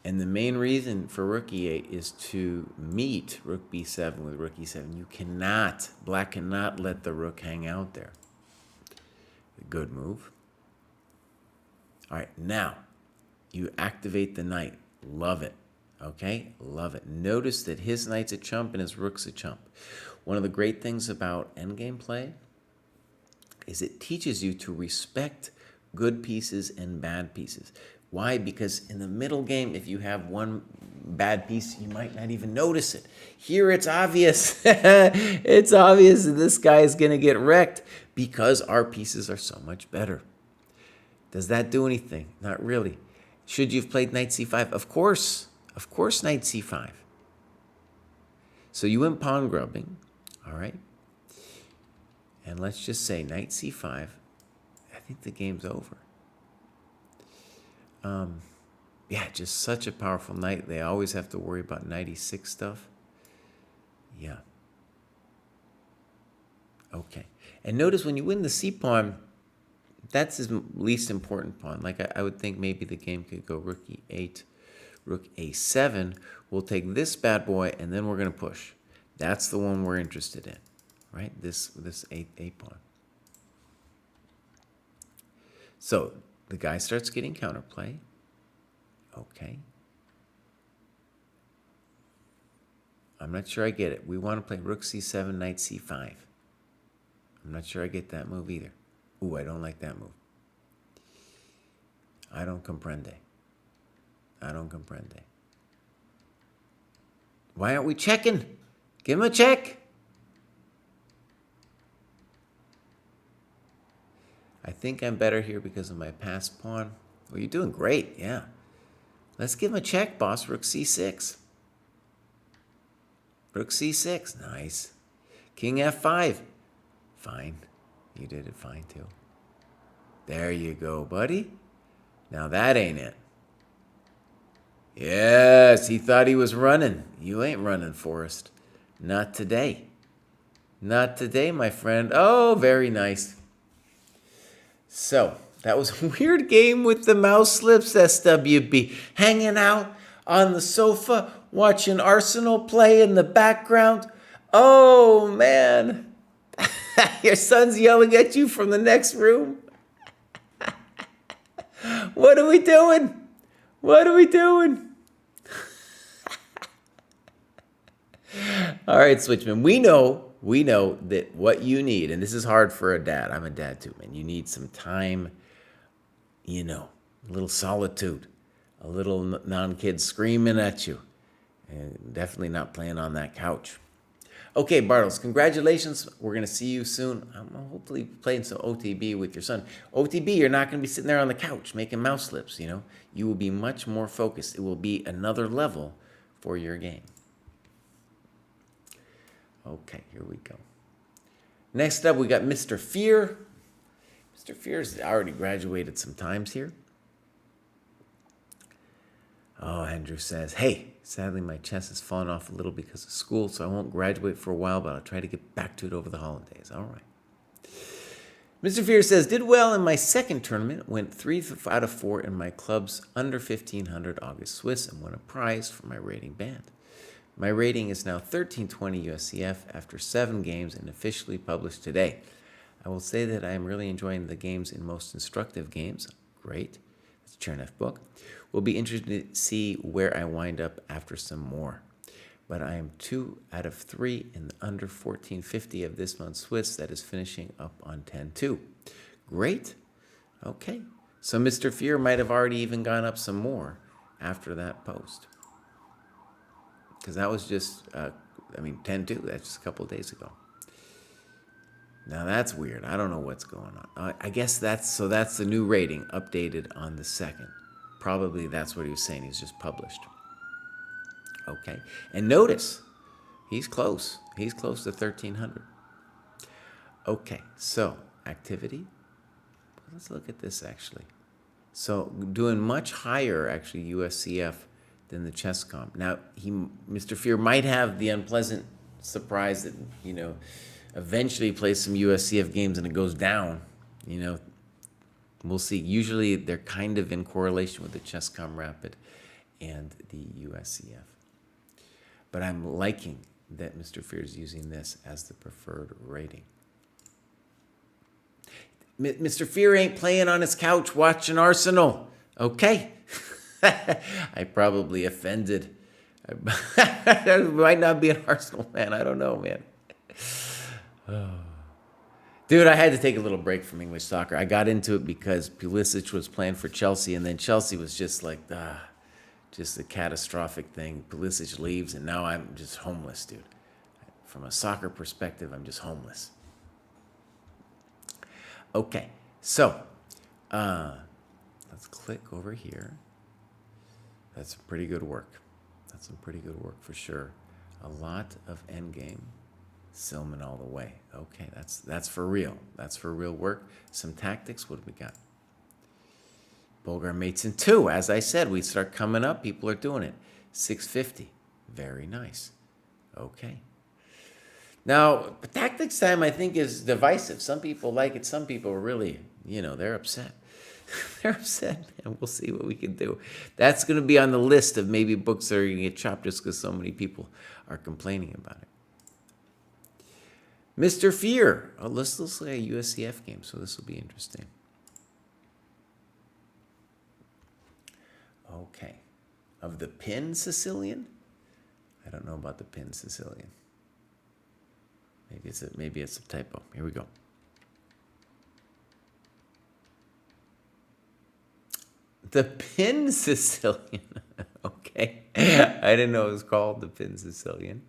And the main reason for rook e8 is to meet rook b7 with rook e7. You cannot, Black cannot let the rook hang out there. Good move. All right, now you activate the knight. Love it. Okay, love it. Notice that his knight's a chump and his rook's a chump. One of the great things about endgame play is it teaches you to respect good pieces and bad pieces. Why? Because in the middle game, if you have one bad piece, you might not even notice it. Here it's obvious. It's obvious that this guy is going to get wrecked because our pieces are so much better. Does that do anything? Not really. Should you have played knight c5? Of course. Of course, knight c5. So you went pawn grubbing, all right? And let's just say knight c5. I think the game's over. Yeah, just such a powerful knight. They always have to worry about knight e6 stuff. Yeah. Okay. And notice when you win the c pawn, that's his least important pawn. Like I would think maybe the game could go rook e8, rook a7. We'll take this bad boy, and then we're going to push. That's the one we're interested in, right? This a pawn. So the guy starts getting counterplay. Okay. I'm not sure I get it. We want to play rook c7, knight c5. I'm not sure I get that move either. Ooh, I don't like that move. I don't comprende. I don't comprende. Why aren't we checking? Give him a check. I think I'm better here because of my passed pawn. Well, you're doing great, yeah. Let's give him a check, boss. Rook c6. Rook c6. Nice. King f5. Fine. You did it fine, too. There you go, buddy. Now that ain't it. Yes, he thought he was running. You ain't running, Forrest. Not today. Not today, my friend. Oh, very nice. So, that was a weird game with the mouse slips, SWB. Hanging out on the sofa, watching Arsenal play in the background. Oh, man. Your son's yelling at you from the next room. What are we doing? What are we doing? All right, Switchman, we know that what you need, and this is hard for a dad. I'm a dad too, man. You need some time, a little solitude, a little non-kid screaming at you, and definitely not playing on that couch. Okay, Bartles, congratulations. We're going to see you soon. I'm hopefully playing some OTB with your son. OTB, you're not going to be sitting there on the couch making mouse slips, You will be much more focused. It will be another level for your game. Okay, here we go. Next up, we got Mr. Fear. Mr. Fear's already graduated some times here. Oh, Andrew says, hey, sadly my chess has fallen off a little because of school, so I won't graduate for a while, but I'll try to get back to it over the holidays. All right. Mr. Fear says, did well in my second tournament, went 3 out of 4 in my club's under 1500 August Swiss, and won a prize for my rating band. My rating is now 1320 USCF after 7 games and officially published today. I will say that I am really enjoying the games in most instructive games. Great. That's a Chernev book. We'll be interested to see where I wind up after some more. But I am 2 out of 3 in the under 1450 of this month's Swiss that is finishing up on 10-2. Great. Okay. So Mr. Fear might have already even gone up some more after that post. Because that was just, 10-2. That's just a couple of days ago. Now that's weird. I don't know what's going on. I guess that's the new rating updated on the 2nd. Probably that's what he was saying. He's just published. Okay. And notice, he's close. He's close to 1300. Okay. So, activity. Let's look at this actually. So, doing much higher actually USCF than the ChessCom. Now, Mr. Fear might have the unpleasant surprise that, eventually plays some USCF games and it goes down. We'll see. Usually they're kind of in correlation with the ChessCom Rapid and the USCF. But I'm liking that Mr. Fear is using this as the preferred rating. Mr. Fear ain't playing on his couch watching Arsenal. Okay. I probably offended. I might not be an Arsenal fan. I don't know, man. Oh. Dude, I had to take a little break from English soccer. I got into it because Pulisic was playing for Chelsea, and then Chelsea was just like, just a catastrophic thing. Pulisic leaves, and now I'm just homeless, dude. From a soccer perspective, I'm just homeless. Okay, so let's click over here. That's some pretty good work. That's some pretty good work for sure. A lot of endgame. Silman all the way. Okay, that's for real. That's for real work. Some tactics. What do we got? Bulgar mates in 2. As I said, we start coming up. People are doing it. 650. Very nice. Okay. Now, tactics time, I think, is divisive. Some people like it. Some people really, they're upset. They're upset, man. We'll see what we can do. That's going to be on the list of maybe books that are going to get chopped just because so many people are complaining about it. Mr. Fear. Oh, let's look at a USCF game, so this will be interesting. Okay. Of the pin Sicilian? I don't know about the pin Sicilian. Maybe it's a typo. Here we go. The pin Sicilian. Okay. I didn't know it was called the pin Sicilian.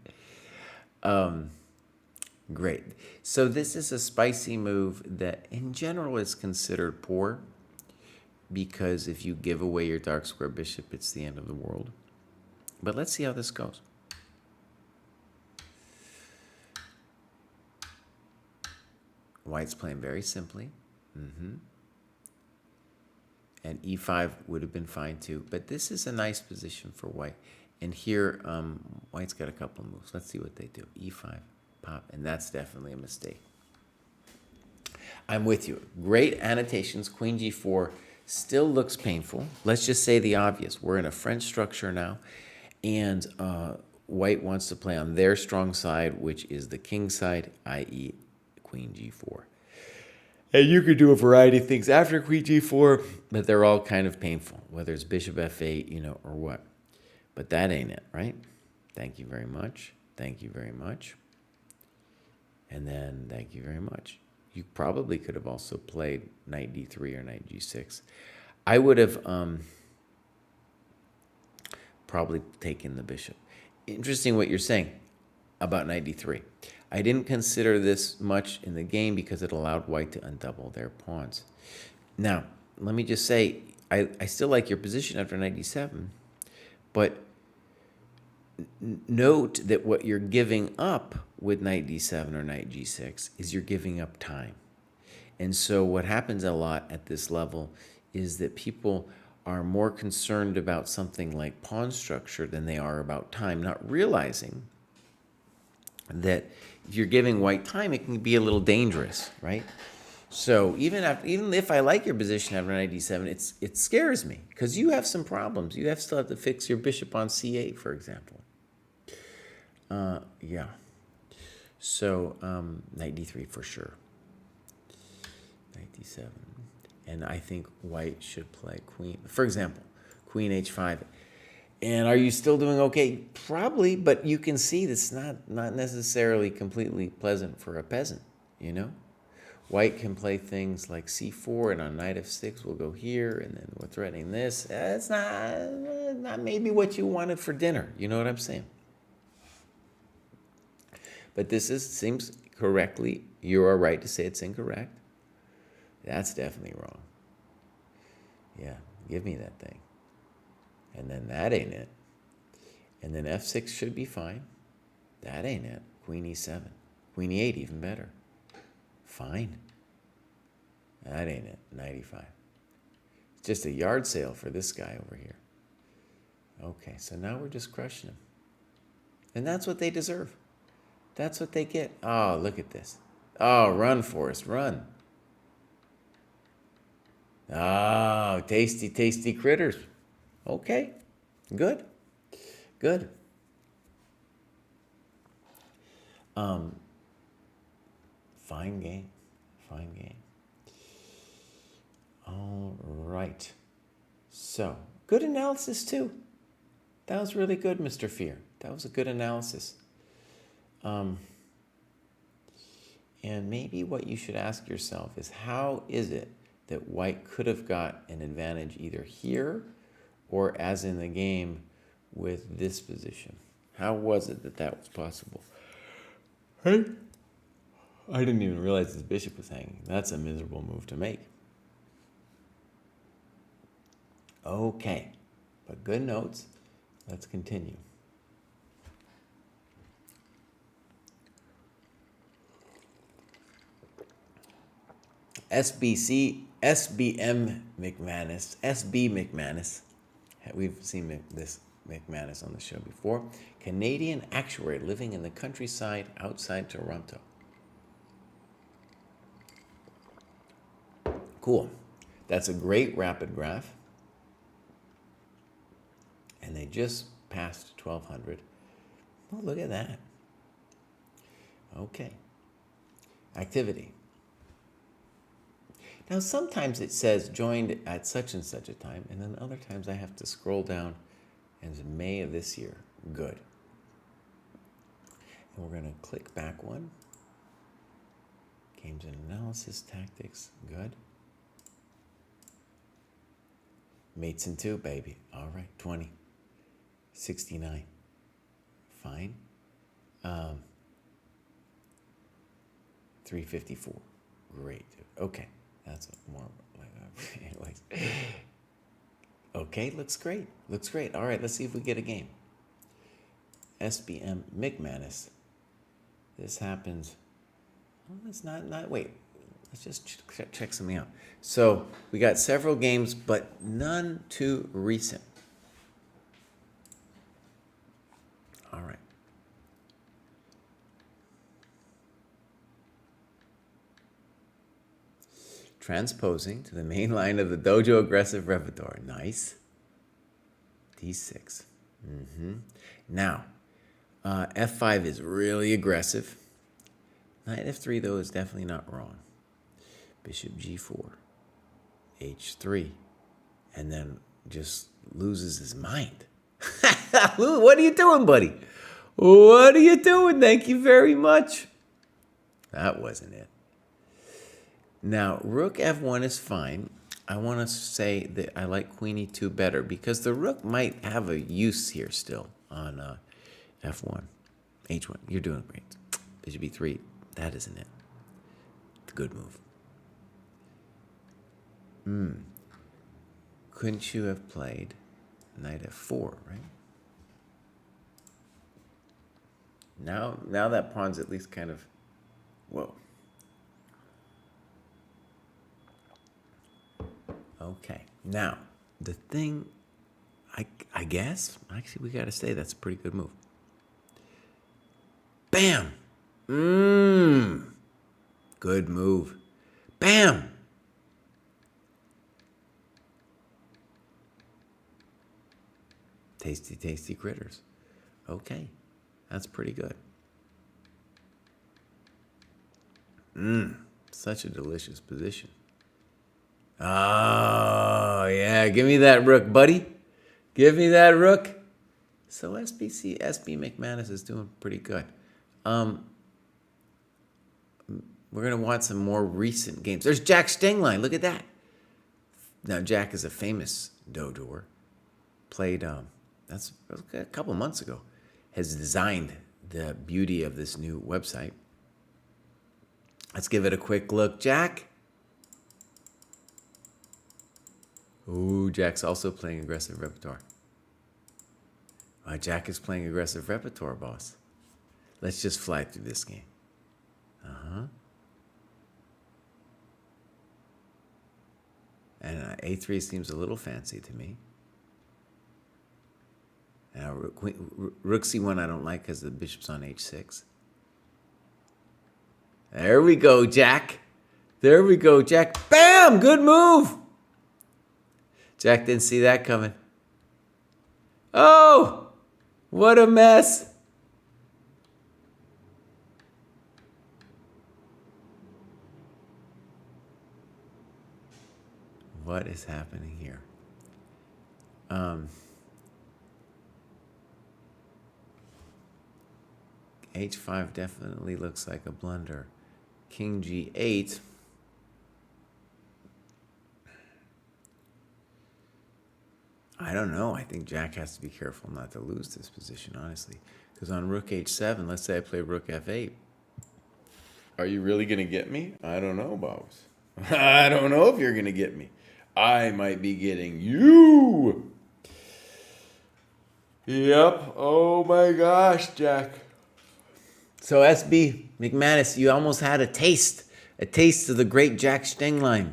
Great. So this is a spicy move that in general is considered poor, because if you give away your dark square bishop, it's the end of the world. But let's see how this goes. White's playing very simply. And e5 would have been fine too. But this is a nice position for white. And here, white's got a couple of moves. Let's see what they do. e5, pop, and that's definitely a mistake. I'm with you. Great annotations. Queen g4 still looks painful. Let's just say the obvious. We're in a French structure now, and white wants to play on their strong side, which is the king side, i.e. queen g4. And you could do a variety of things after queen g4, but they're all kind of painful, whether it's bishop f8, or what. But that ain't it, right? Thank you very much. Thank you very much. And then thank you very much. You probably could have also played knight d3 or knight g6. I would have probably taken the bishop. Interesting what you're saying about knight d3. I didn't consider this much in the game because it allowed white to undouble their pawns. Now, let me just say, I still like your position after knight d7, but note that what you're giving up with knight d7 or knight g6 is you're giving up time. And so what happens a lot at this level is that people are more concerned about something like pawn structure than they are about time, not realizing that if you're giving white time, it can be a little dangerous, right? So even if I like your position after knight d7, it scares me because you have some problems. You still have to fix your bishop on c8, for example. Yeah. So knight d3 for sure. Knight d7. And I think white should play queen. For example, queen h5. And are you still doing okay? Probably, but you can see that's not necessarily completely pleasant for a peasant, White can play things like c4, and on knight f6 we'll go here, and then we're threatening this. It's not maybe what you wanted for dinner. You know what I'm saying? But this seems correctly. You are right to say it's incorrect. That's definitely wrong. Yeah, give me that thing. And then that ain't it. And then f6 should be fine. That ain't it. Queen e7. Queen e8, even better. Fine. That ain't it. Knight e5. It's just a yard sale for this guy over here. Okay, so now we're just crushing him. And that's what they deserve. That's what they get. Oh, look at this. Oh, run, Forrest, run. Oh, tasty, tasty critters. Okay, good, good. Fine game, fine game. All right. So, good analysis too. That was really good, Mr. Fear. That was a good analysis. And maybe what you should ask yourself is, how is it that white could have got an advantage either here or as in the game with this position? How was it that that was possible? Hey, I didn't even realize his bishop was hanging. That's a miserable move to make. Okay, but good notes. Let's continue. SBM McManus. We've seen this McManus on the show before. Canadian actuary living in the countryside outside Toronto. Cool. That's a great rapid graph. And they just passed 1200. Oh, look at that. Okay. Activity. Now, sometimes it says joined at such and such a time, and then other times I have to scroll down, and it's May of this year. Good. And we're going to click back one. Games and analysis tactics. Good. Mates in 2, baby. All right, 20. 69. Fine. 354. Great. Okay. That's more like anyways. Okay, looks great. Looks great. All right, let's see if we get a game. SBM McManus. This happens. Oh, that's not wait. Let's just check something out. So we got several games, but none too recent. All right. Transposing to the main line of the Dojo aggressive repertoire. Nice. D6. Now, F5 is really aggressive. Knight F3, though, is definitely not wrong. Bishop G4. H3. And then just loses his mind. What are you doing, buddy? What are you doing? Thank you very much. That wasn't it. Now, Rook F1 is fine. I want to say that I like Queen E2 better because the Rook might have a use here still on F1. H1, you're doing great. Bishop E3, that isn't it. It's a good move. Couldn't you have played Knight F4, right? Now that pawn's at least kind of, whoa. Okay, now, the thing, I guess, actually we gotta say that's a pretty good move. Bam! Good move. Bam! Tasty, tasty critters. Okay, that's pretty good. Such a delicious position. Oh, yeah. Give me that rook, buddy. Give me that rook. So SB McManus is doing pretty good. We're going to want some more recent games. There's Jack Stenglein. Look at that. Now, Jack is a famous dojoer. Played, that's a couple months ago. Has designed the beauty of this new website. Let's give it a quick look, Jack. Ooh, Jack's also playing aggressive repertoire. Jack is playing aggressive repertoire, boss. Let's just fly through this game. And A3 seems a little fancy to me. Now, Rook C1 I don't like because the bishop's on H6. There we go, Jack. There we go, Jack. Bam! Good move! Jack didn't see that coming. Oh! What a mess! What is happening here? H5 definitely looks like a blunder. King G8. I don't know. I think Jack has to be careful not to lose this position, honestly. Because on Rook H7, let's say I play Rook F8. Are you really going to get me? I don't know, Bobs. I don't know if you're going to get me. I might be getting you. Yep. Oh my gosh, Jack. So SB McManus, you almost had a taste of the great Jack Stenglein.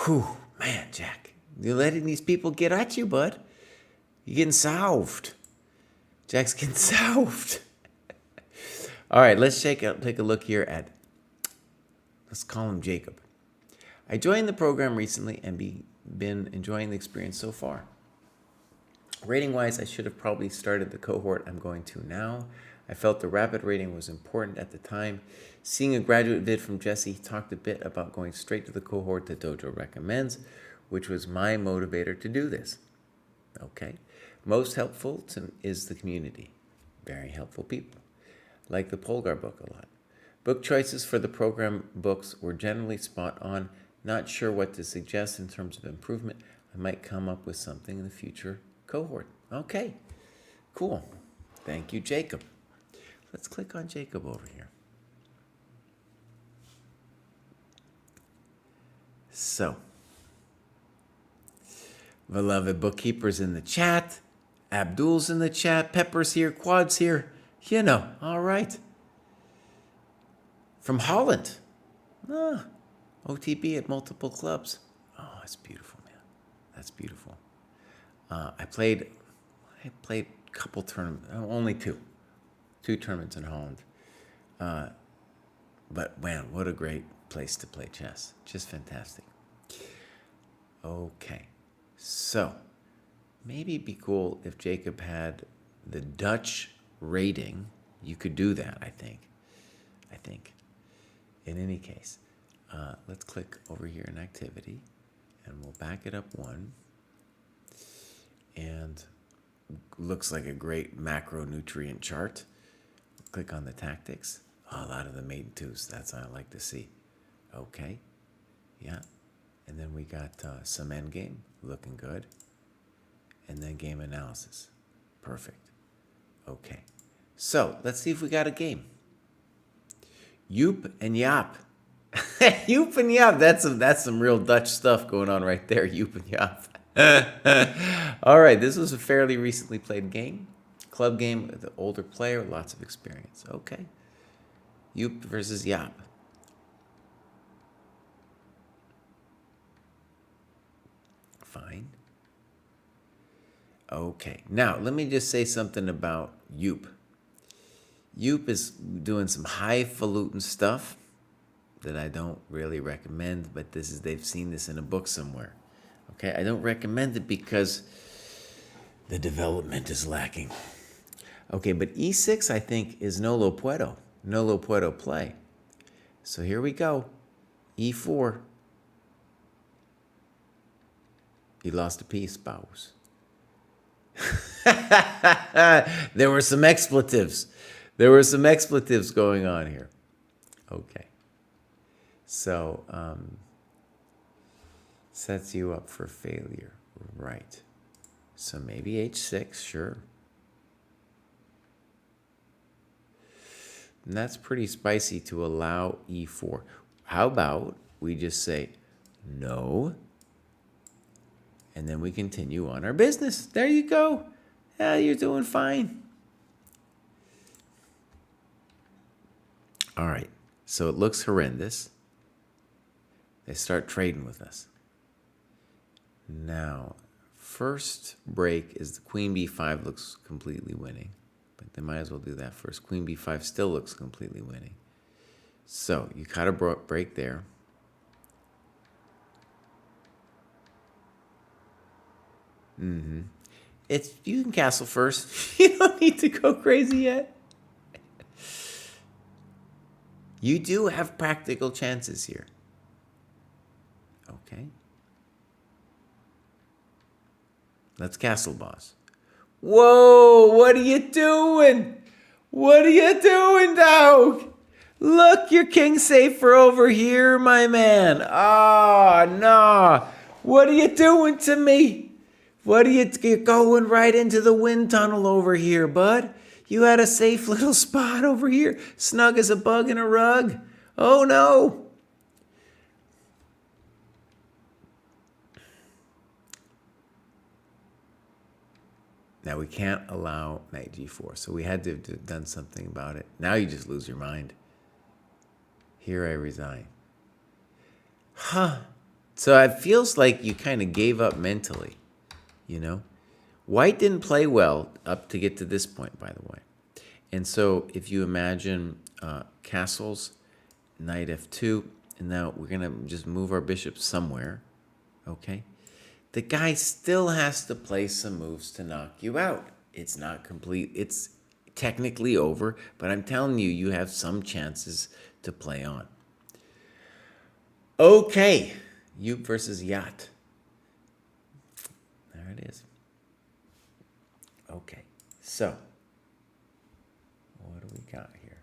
Whew, man, Jack. You're letting these people get at you, bud. You're getting solved. Jack's getting solved. All right, let's take a look here at, let's call him Jacob. I joined the program recently and been enjoying the experience so far. Rating-wise, I should have probably started the cohort I'm going to now. I felt the rapid rating was important at the time. Seeing a graduate vid from Jesse, he talked a bit about going straight to the cohort that Dojo recommends, which was my motivator to do this. Okay. Most helpful is the community. Very helpful people. Like the Polgar book a lot. Book choices for the program books were generally spot on. Not sure what to suggest in terms of improvement. I might come up with something in the future cohort. Okay. Cool. Thank you, Jacob. Let's click on Jacob over here. So, beloved bookkeepers in the chat, Abdul's in the chat, Pepper's here, Quad's here, you know, all right. From Holland, OTB at multiple clubs. Oh, that's beautiful, man. That's beautiful. I played a couple tournaments, only two tournaments in Holland. But man, what a great place to play chess. Just fantastic. Okay, so maybe it'd be cool if Jacob had the Dutch rating. You could do that, I think. In any case, let's click over here in activity and we'll back it up one. And looks like a great macronutrient chart. Click on the tactics. Oh, a lot of the maiden twos. That's what I like to see. Okay. Yeah. And then we got some endgame. Looking good. And then game analysis. Perfect. Okay. So, let's see if we got a game. Joep and Jaap. Joep and Jaap. That's some real Dutch stuff going on right there. Joep and Jaap. All right. This was a fairly recently played game. Club game with an older player, lots of experience. Okay. Joep versus Jaap. Fine. Okay. Now, let me just say something about Joep. Joep is doing some highfalutin stuff that I don't really recommend, but they've seen this in a book somewhere. Okay, I don't recommend it because the development is lacking. Okay, but E6, I think, is no lo puedo play. So here we go. E4. He lost a piece, Baus. There were some expletives. Going on here. Okay. So, sets you up for failure. Right. So maybe H6, sure. And that's pretty spicy to allow E4. How about we just say no, and then we continue on our business. There you go. Yeah, you're doing fine. All right. So it looks horrendous. They start trading with us. Now, first break is the Queen B5 looks completely winning. But they might as well do that first. Queen B5 still looks completely winning. So you got a break there. You can castle first. You don't need to go crazy yet. You do have practical chances here. Okay. Let's castle, boss. Whoa, what are you doing? What are you doing, dog? Look, your king's safer over here, my man. Ah, no. What are you doing to me? What are you going right into the wind tunnel over here, bud? You had a safe little spot over here, snug as a bug in a rug. Oh no! Now we can't allow knight g4, so we had to have done something about it. Now you just lose your mind. Here I resign. Huh. So it feels like you kind of gave up mentally, you know? White didn't play well up to get to this point, by the way. And so if you imagine castles, knight f2, and now we're going to just move our bishop somewhere, okay? The guy still has to play some moves to knock you out. It's not complete. It's technically over, but I'm telling you, you have some chances to play on. Okay, Yoop versus Yacht. There it is. Okay, so what do we got here?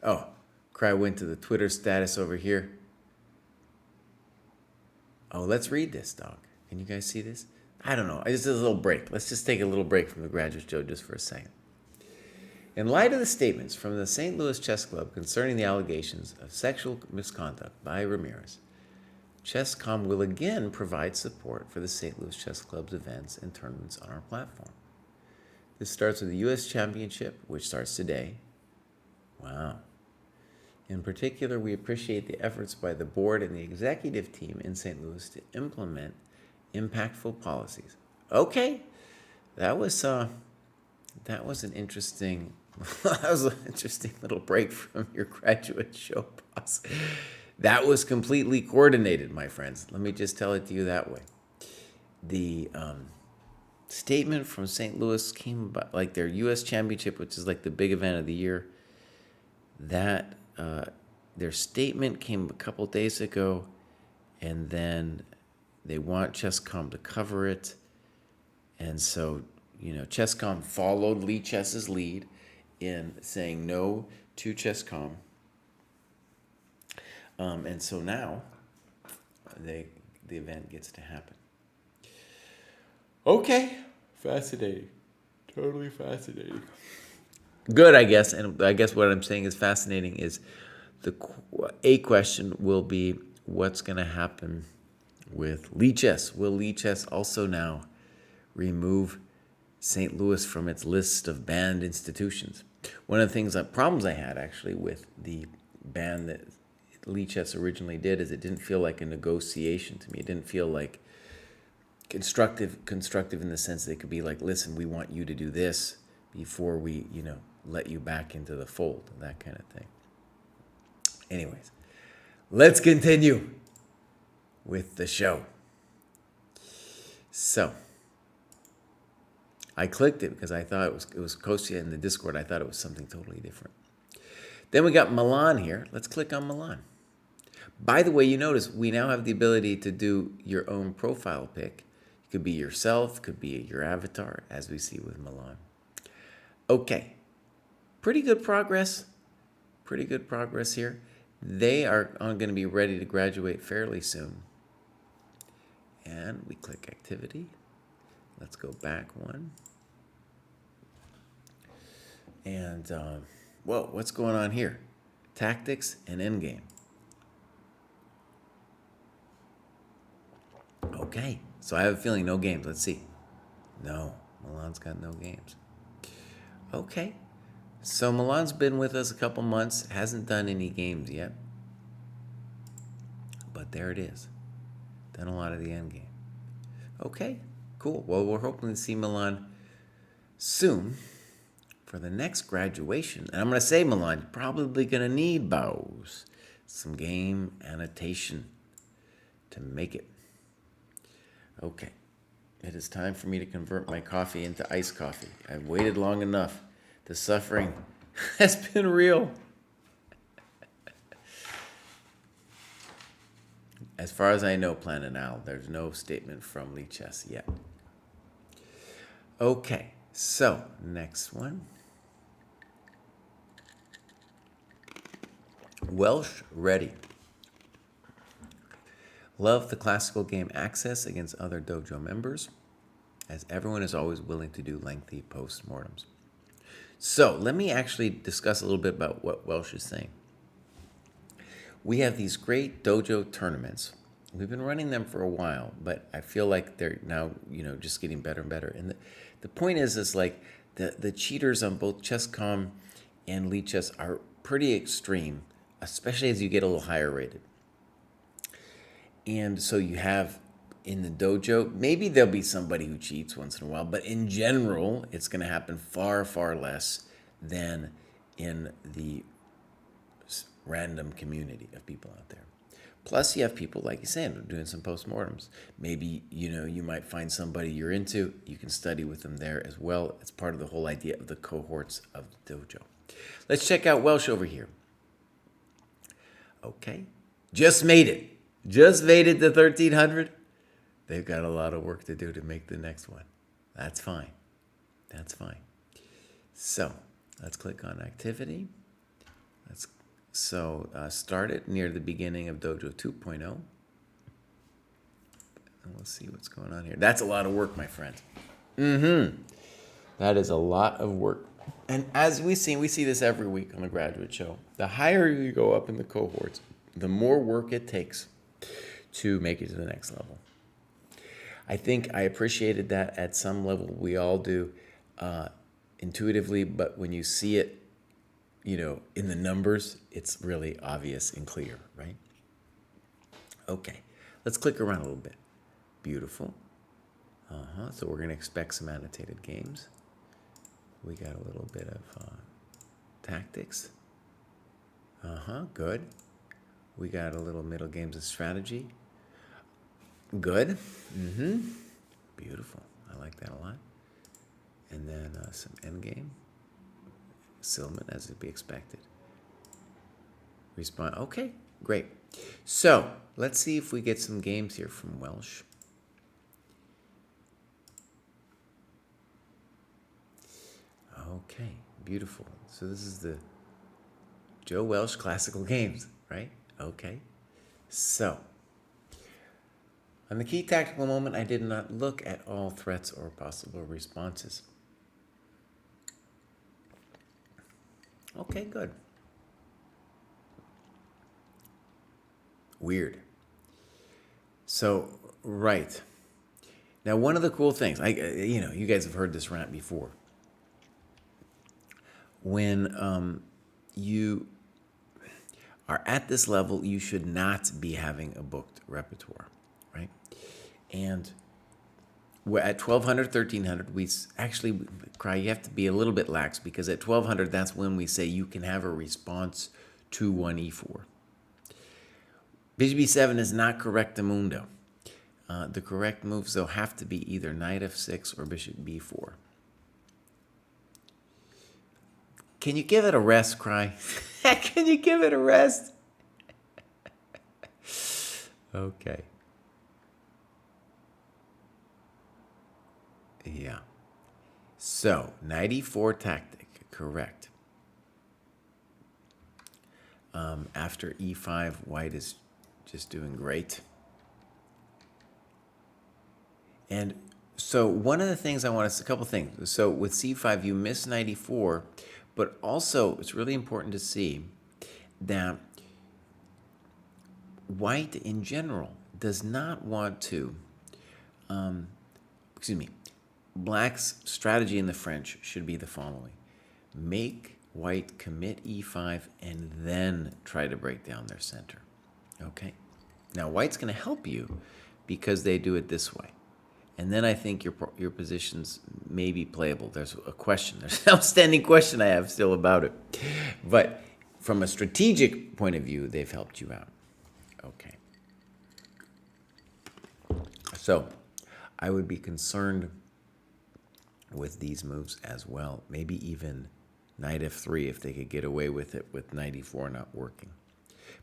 Oh, Kraai went to the Twitter status over here. Oh, let's read this, dog. Can you guys see this? I don't know. I just did a little break. Let's just take a little break from the Graduate Show just for a second. In light of the statements from the St. Louis Chess Club concerning the allegations of sexual misconduct by Ramirez, Chess.com will again provide support for the St. Louis Chess Club's events and tournaments on our platform. This starts with the U.S. Championship, which starts today. Wow. In particular, we appreciate the efforts by the board and the executive team in St. Louis to implement impactful policies. Okay, that was an interesting little break from your Graduate Show, boss. That was completely coordinated, my friends. Let me just tell it to you that way. The statement from St. Louis came about, like their U.S. Championship, which is like the big event of the year. That their statement came a couple days ago, and then they want Chess.com to cover it. And so, Chess.com followed Lee Chess's lead in saying no to Chess.com. And so now the event gets to happen. Okay. Fascinating. Totally fascinating. Good, I guess. And I guess what I'm saying is fascinating is a question will be what's going to happen with Lee Chess. Will Lee Chess also now remove St. Louis from its list of banned institutions? One of the problems I had actually with the ban that Lee Chess originally did is it didn't feel like a negotiation to me. It didn't feel like constructive in the sense that it could be like, listen, we want you to do this before we, let you back into the fold, that kind of thing. Anyways, let's continue with the show. So, I clicked it because I thought it was Kostya in the Discord. I thought it was something totally different. Then we got Milan here. Let's click on Milan. By the way, you notice we now have the ability to do your own profile pic. It could be yourself, could be your avatar, as we see with Milan. Okay. Pretty good progress. Pretty good progress here. They are going to be ready to graduate fairly soon. And we click activity. Let's go back one. And, whoa, what's going on here? Tactics and endgame. Okay, so I have a feeling no games. Let's see. No, Milan's got no games. Okay, so Milan's been with us a couple months, hasn't done any games yet. But there it is. Done a lot of the end game. Okay, cool. Well, we're hoping to see Milan soon for the next graduation. And I'm going to say, Milan, you're probably going to need bows. Some game annotation to make it. Okay, it is time for me to convert my coffee into iced coffee. I've waited long enough. The suffering has been real. As far as I know, Planet Owl, there's no statement from Lee Chess yet. Okay, so next one. Welsh ready. Love the classical game access against other dojo members, as everyone is always willing to do lengthy post-mortems. So let me actually discuss a little bit about what Welsh is saying. We have these great dojo tournaments. We've been running them for a while, but I feel like they're now, just getting better and better. And the point is like the cheaters on both Chess.com and Lead Chess are pretty extreme, especially as you get a little higher rated. And so you have in the dojo, maybe there'll be somebody who cheats once in a while, but in general, it's going to happen far, far less than in the random community of people out there. Plus, you have people, like you said, doing some postmortems. Maybe, you might find somebody you're into. You can study with them there as well. It's part of the whole idea of the cohorts of the dojo. Let's check out Welsh over here. Okay. Just made it. Just made it to 1,300. They've got a lot of work to do to make the next one. That's fine. That's fine. So let's click on activity. Start it near the beginning of Dojo 2.0. And we'll see what's going on here. That's a lot of work, my friend. That is a lot of work. And as we see this every week on the Graduate Show. The higher you go up in the cohorts, the more work it takes to make it to the next level. I think I appreciated that at some level. We all do intuitively, but when you see it, in the numbers, it's really obvious and clear, right? Okay, let's click around a little bit. Beautiful. So we're going to expect some annotated games. We got a little bit of tactics. Good. We got a little middle games of strategy. Good. Beautiful. I like that a lot. And then some endgame. Silman, as to be expected. Respond. Okay, great. So let's see if we get some games here from Welsh. Okay, beautiful. So this is the Joe Welsh Classical Games, right? Okay. So on the key tactical moment, I did not look at all threats or possible responses. Okay, good. Weird. So, right. Now, one of the cool things, you guys have heard this rant before. When you are at this level, you should not be having a booked repertoire, right? And we're at 1,200, 1,300, we actually, Kraai, you have to be a little bit lax, because at 1,200, that's when we say you can have a response to 1e4. Bishop b7 is not correctamundo. The correct moves, though, have to be either knight f6 or bishop b4. Can you give it a rest, Kraai? Can you give it a rest? Okay. Yeah. So, knight e4 tactic, correct. After e5, white is just doing great. And so one of the things I want to, a couple things. So with c5, you miss knight e4, but also it's really important to see that white in general does not want to, black's strategy in the French should be the following. Make white commit e5 and then try to break down their center. Okay? Now, white's going to help you because they do it this way. And then I think your positions may be playable. There's a question. There's an outstanding question I have still about it. But from a strategic point of view, they've helped you out. Okay. So I would be concerned with these moves as well. Maybe even knight f3 if they could get away with it with knight e4 not working.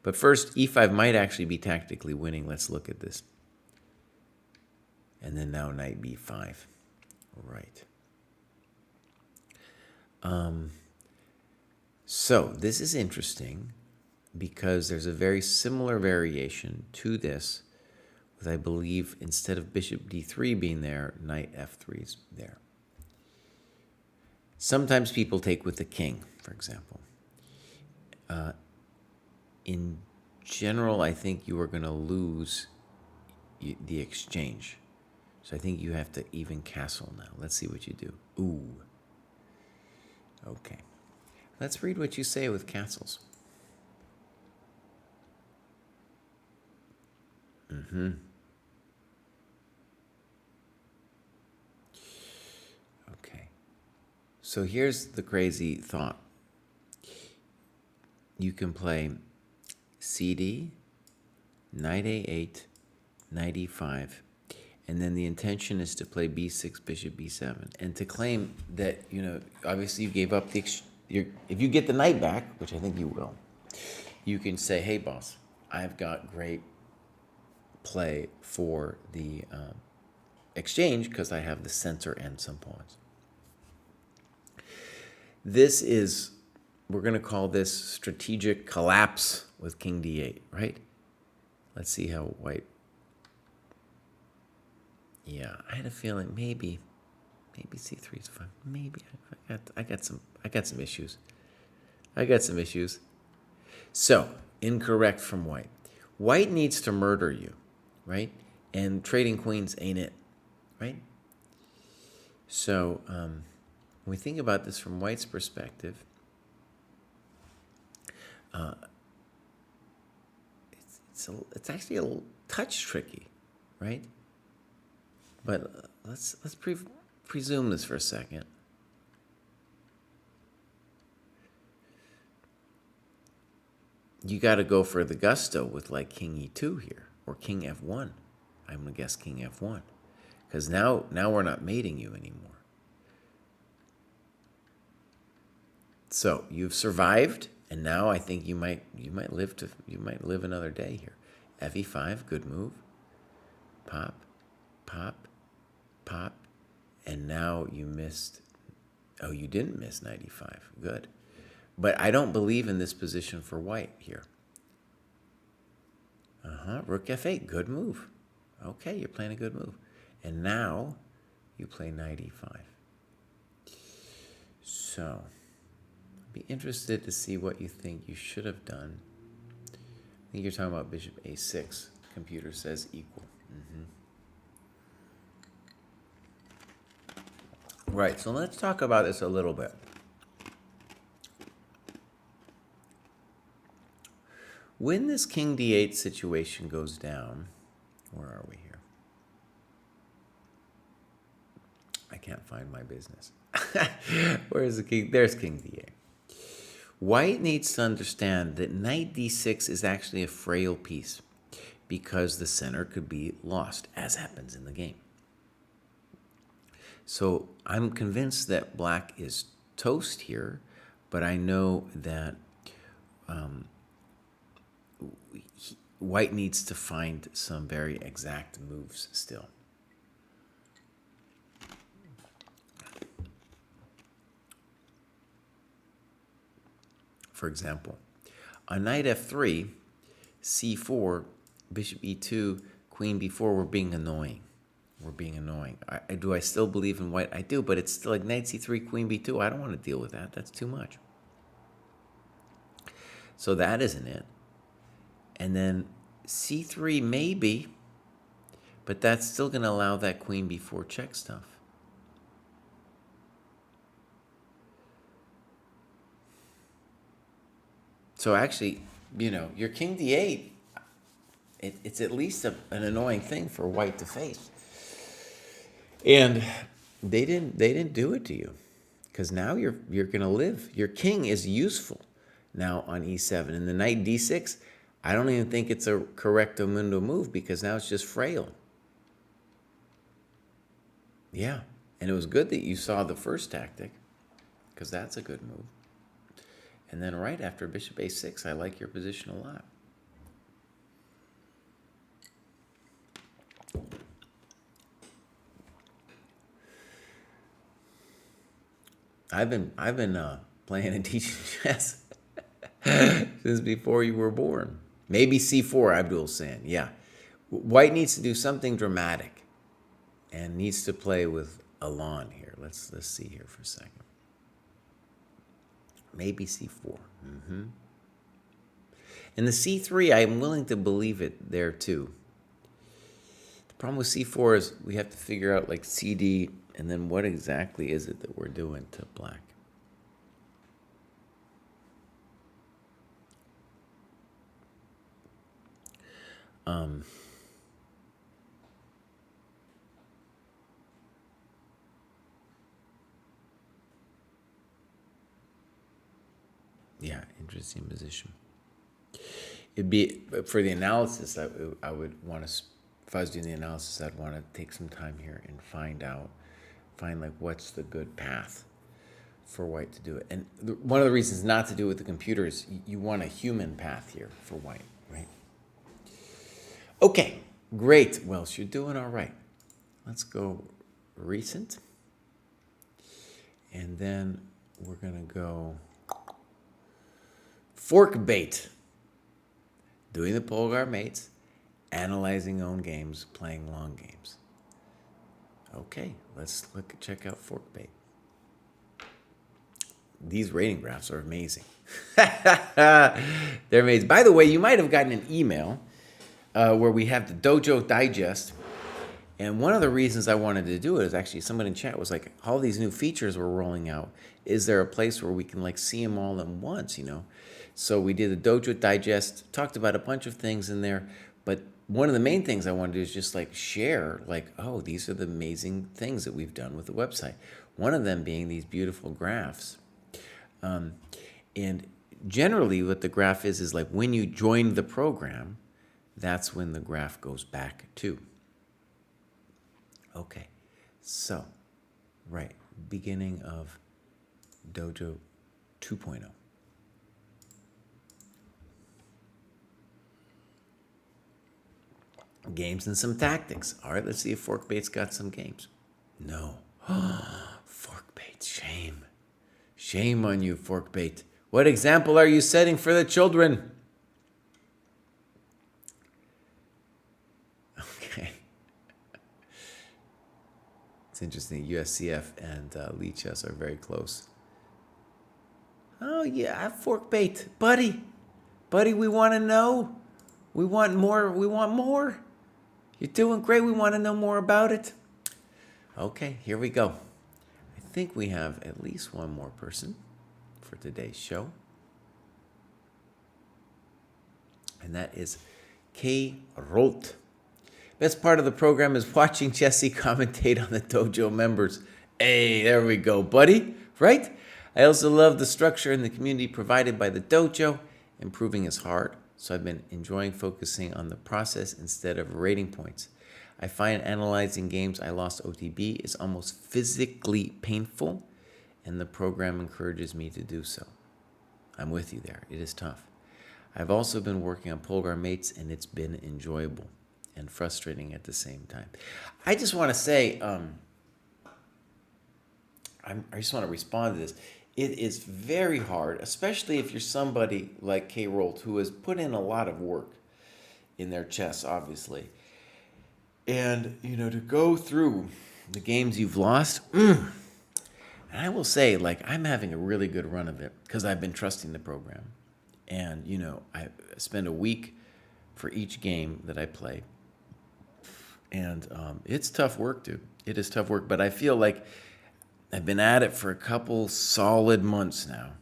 But first, e5 might actually be tactically winning. Let's look at this. And then now knight b5. Right. So this is interesting because there's a very similar variation to this Because I believe instead of bishop d3 being there, knight f3 is there. Sometimes people take with the king, for example. In general, I think you are going to lose the exchange. So I think you have to even castle now. Let's see what you do. Ooh. Okay. Let's read what you say with castles. Okay. So here's the crazy thought. You can play CD, knight a8, knight e5, and then the intention is to play b6, bishop b7, and to claim that, obviously you gave up if you get the knight back, which I think you will, you can say, hey boss, I've got great play for the exchange because I have the center and some pawns. We're going to call this strategic collapse with king d8, right? Let's see how white. Yeah, I had a feeling maybe c3 is fine. Maybe I got some issues. So, incorrect from white. White needs to murder you, right? And trading queens ain't it, right? So, when we think about this from white's perspective, it's actually a little touch tricky, right? But let's presume this for a second. You got to go for the gusto with like king e2 here, or king f1. I'm gonna guess king f1, because now we're not mating you anymore. So you've survived, and now I think you might live another day here. Fe5, good move. Pop, pop, pop, and now you missed. Oh, you didn't miss knight e5. Good. But I don't believe in this position for white here. Rook f8, good move. Okay, you're playing a good move. And now you play knight e5. So, I'd be interested to see what you think you should have done. I think you're talking about bishop a6. Computer says equal. Right, so let's talk about this a little bit. When this king d8 situation goes down, where are we here? I can't find my business. Where's the king? There's king d8. White needs to understand that knight d6 is actually a frail piece because the center could be lost, as happens in the game. So I'm convinced that black is toast here, but I know that white needs to find some very exact moves still. For example, on knight f3, c4, bishop e2, queen b4, we're being annoying. Do I still believe in white? I do, but it's still like knight c3, queen b2. I don't want to deal with that. That's too much. So that isn't it. And then c3 maybe, but that's still going to allow that queen b4 check stuff. So actually, your king d8, it's at least an annoying thing for white to face. And they didn't do it to you, because now you're going to live. Your king is useful now on e7, and the knight d6. I don't even think it's a correcto mundo move, because now it's just frail. Yeah, and it was good that you saw the first tactic, because that's a good move. And then right after bishop a6, I like your position a lot. I've been playing and teaching chess since before you were born. Maybe c4, Abdul saying, yeah. White needs to do something dramatic and needs to play with Alon here. Let's see here for a second. Maybe c4. And the c3, I'm willing to believe it there too. The problem with c4 is we have to figure out like cd, and then what exactly is it that we're doing to black. Yeah, interesting position. It'd be, for the analysis, I would want to, if I was doing the analysis, I'd want to take some time here and find like what's the good path for white to do it. And one of the reasons not to do it with the computer is you want a human path here for white, right? Okay, great. Well, you're doing all right. Let's go recent. And then we're going to go fork bait. Doing the Polgar mates, analyzing own games, playing long games. Okay, let's check out fork bait. These rating graphs are amazing. They're amazing. By the way, you might have gotten an email where we have the Dojo Digest. And one of the reasons I wanted to do it is actually someone in chat was like, all these new features we're rolling out, is there a place where we can like see them all at once, you know? So we did the Dojo Digest, talked about a bunch of things in there, but one of the main things I wanted to do is just like share, like, oh, these are the amazing things that we've done with the website. One of them being these beautiful graphs. And generally what the graph is like when you join the program, that's when the graph goes back to. Okay, so, right, beginning of Dojo 2.0. Games and some tactics. All right, let's see if fork bait's got some games. No. Fork bait, shame. Shame on you, fork bait. What example are you setting for the children? Okay. It's interesting. USCF and Lichess are very close. Oh, yeah, fork bait. Buddy, we want to know. We want more. We want more. You're doing great. We want to know more about it. Okay, here we go. I think we have at least one more person for today's show. And that is K. Rolt. Best part of the program is watching Jesse commentate on the dojo members. Hey, there we go, buddy. Right? I also love the structure and the community provided by the dojo. Improving is hard, so I've been enjoying focusing on the process instead of rating points. I find analyzing games I lost OTB is almost physically painful, and the program encourages me to do so. I'm with you there. It is tough. I've also been working on Polgar mates, and it's been enjoyable and frustrating at the same time. I just want to say, I just want to respond to this. It is very hard, especially if you're somebody like K. Rolt, who has put in a lot of work in their chess, obviously. And, you know, to go through the games you've lost, and I will say, like, I'm having a really good run of it because I've been trusting the program. And, you know, I spend a week for each game that I play. And it's tough work, dude. It is tough work. But I feel like I've been at it for a couple solid months now.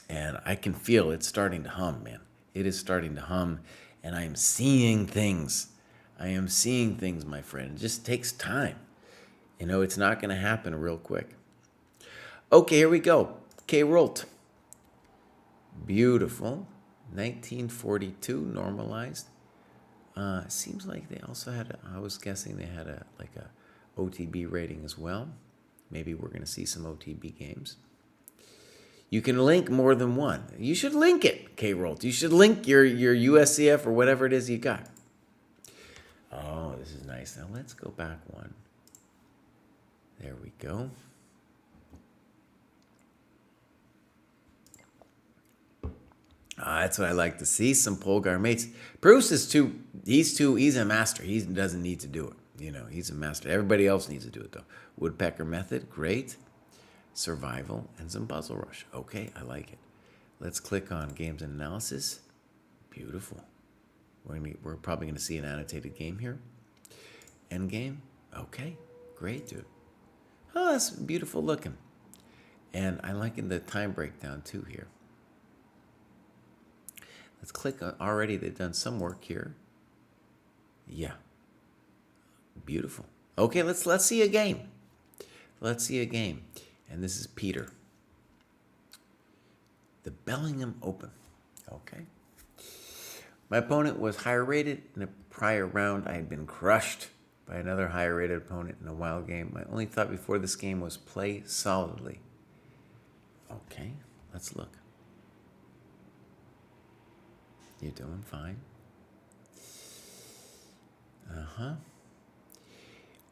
And I can feel it's starting to hum, man. It is starting to hum. And I am seeing things. I am seeing things, my friend. It just takes time. You know, it's not going to happen real quick. Okay, here we go. K. Rolt. Beautiful. 1942, normalized. Seems like they also had, I was guessing they had a OTB rating as well. Maybe we're going to see some OTB games. You can link more than one. You should link it, K. Rolt. You should link your USCF or whatever it is you got. Oh, this is nice. Now let's go back one. There we go. That's what I like to see, some Polgar mates. Pruess is too He's a master. He doesn't need to do it. He's a master. Everybody else needs to do it, though. Woodpecker method, great. Survival and some puzzle rush. Okay, I like it. Let's click on games and analysis. Beautiful. We're probably going to see an annotated game here. Endgame. Okay, great, dude. Oh, that's beautiful looking. And I like the time breakdown, too, here. Let's click on, already they've done some work here. Yeah. Beautiful. Okay, let's see a game. Let's see a game. And this is Peter. The Bellingham Open. Okay. My opponent was higher rated. In a prior round, I had been crushed by another higher rated opponent in a wild game. My only thought before this game was play solidly. Okay, let's look. You're doing fine.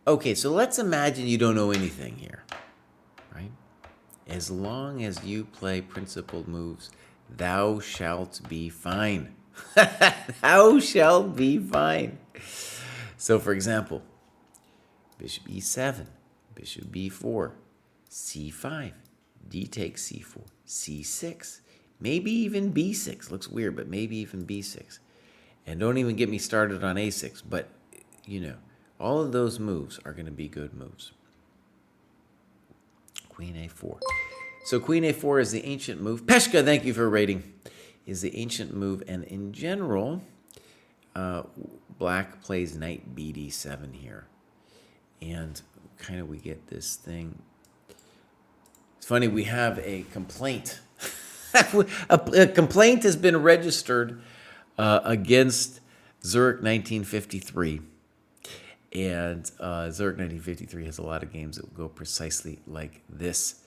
Okay, so let's imagine you don't know anything here, right? As long as you play principled moves, thou shalt be fine. Thou shalt be fine. So, for example, bishop e7, bishop b4, c5, d takes c4, c6, maybe even b6. Looks weird, but maybe even b6. And don't even get me started on a6, but, all of those moves are going to be good moves. Queen a4. So queen a4 is the ancient move. Peshka, thank you for rating. Is the ancient move, and in general, black plays knight bd7 here, and kind of we get this thing. It's funny, we have a complaint. A complaint has been registered against Zurich 1953, and Zurich 1953 has a lot of games that will go precisely like this,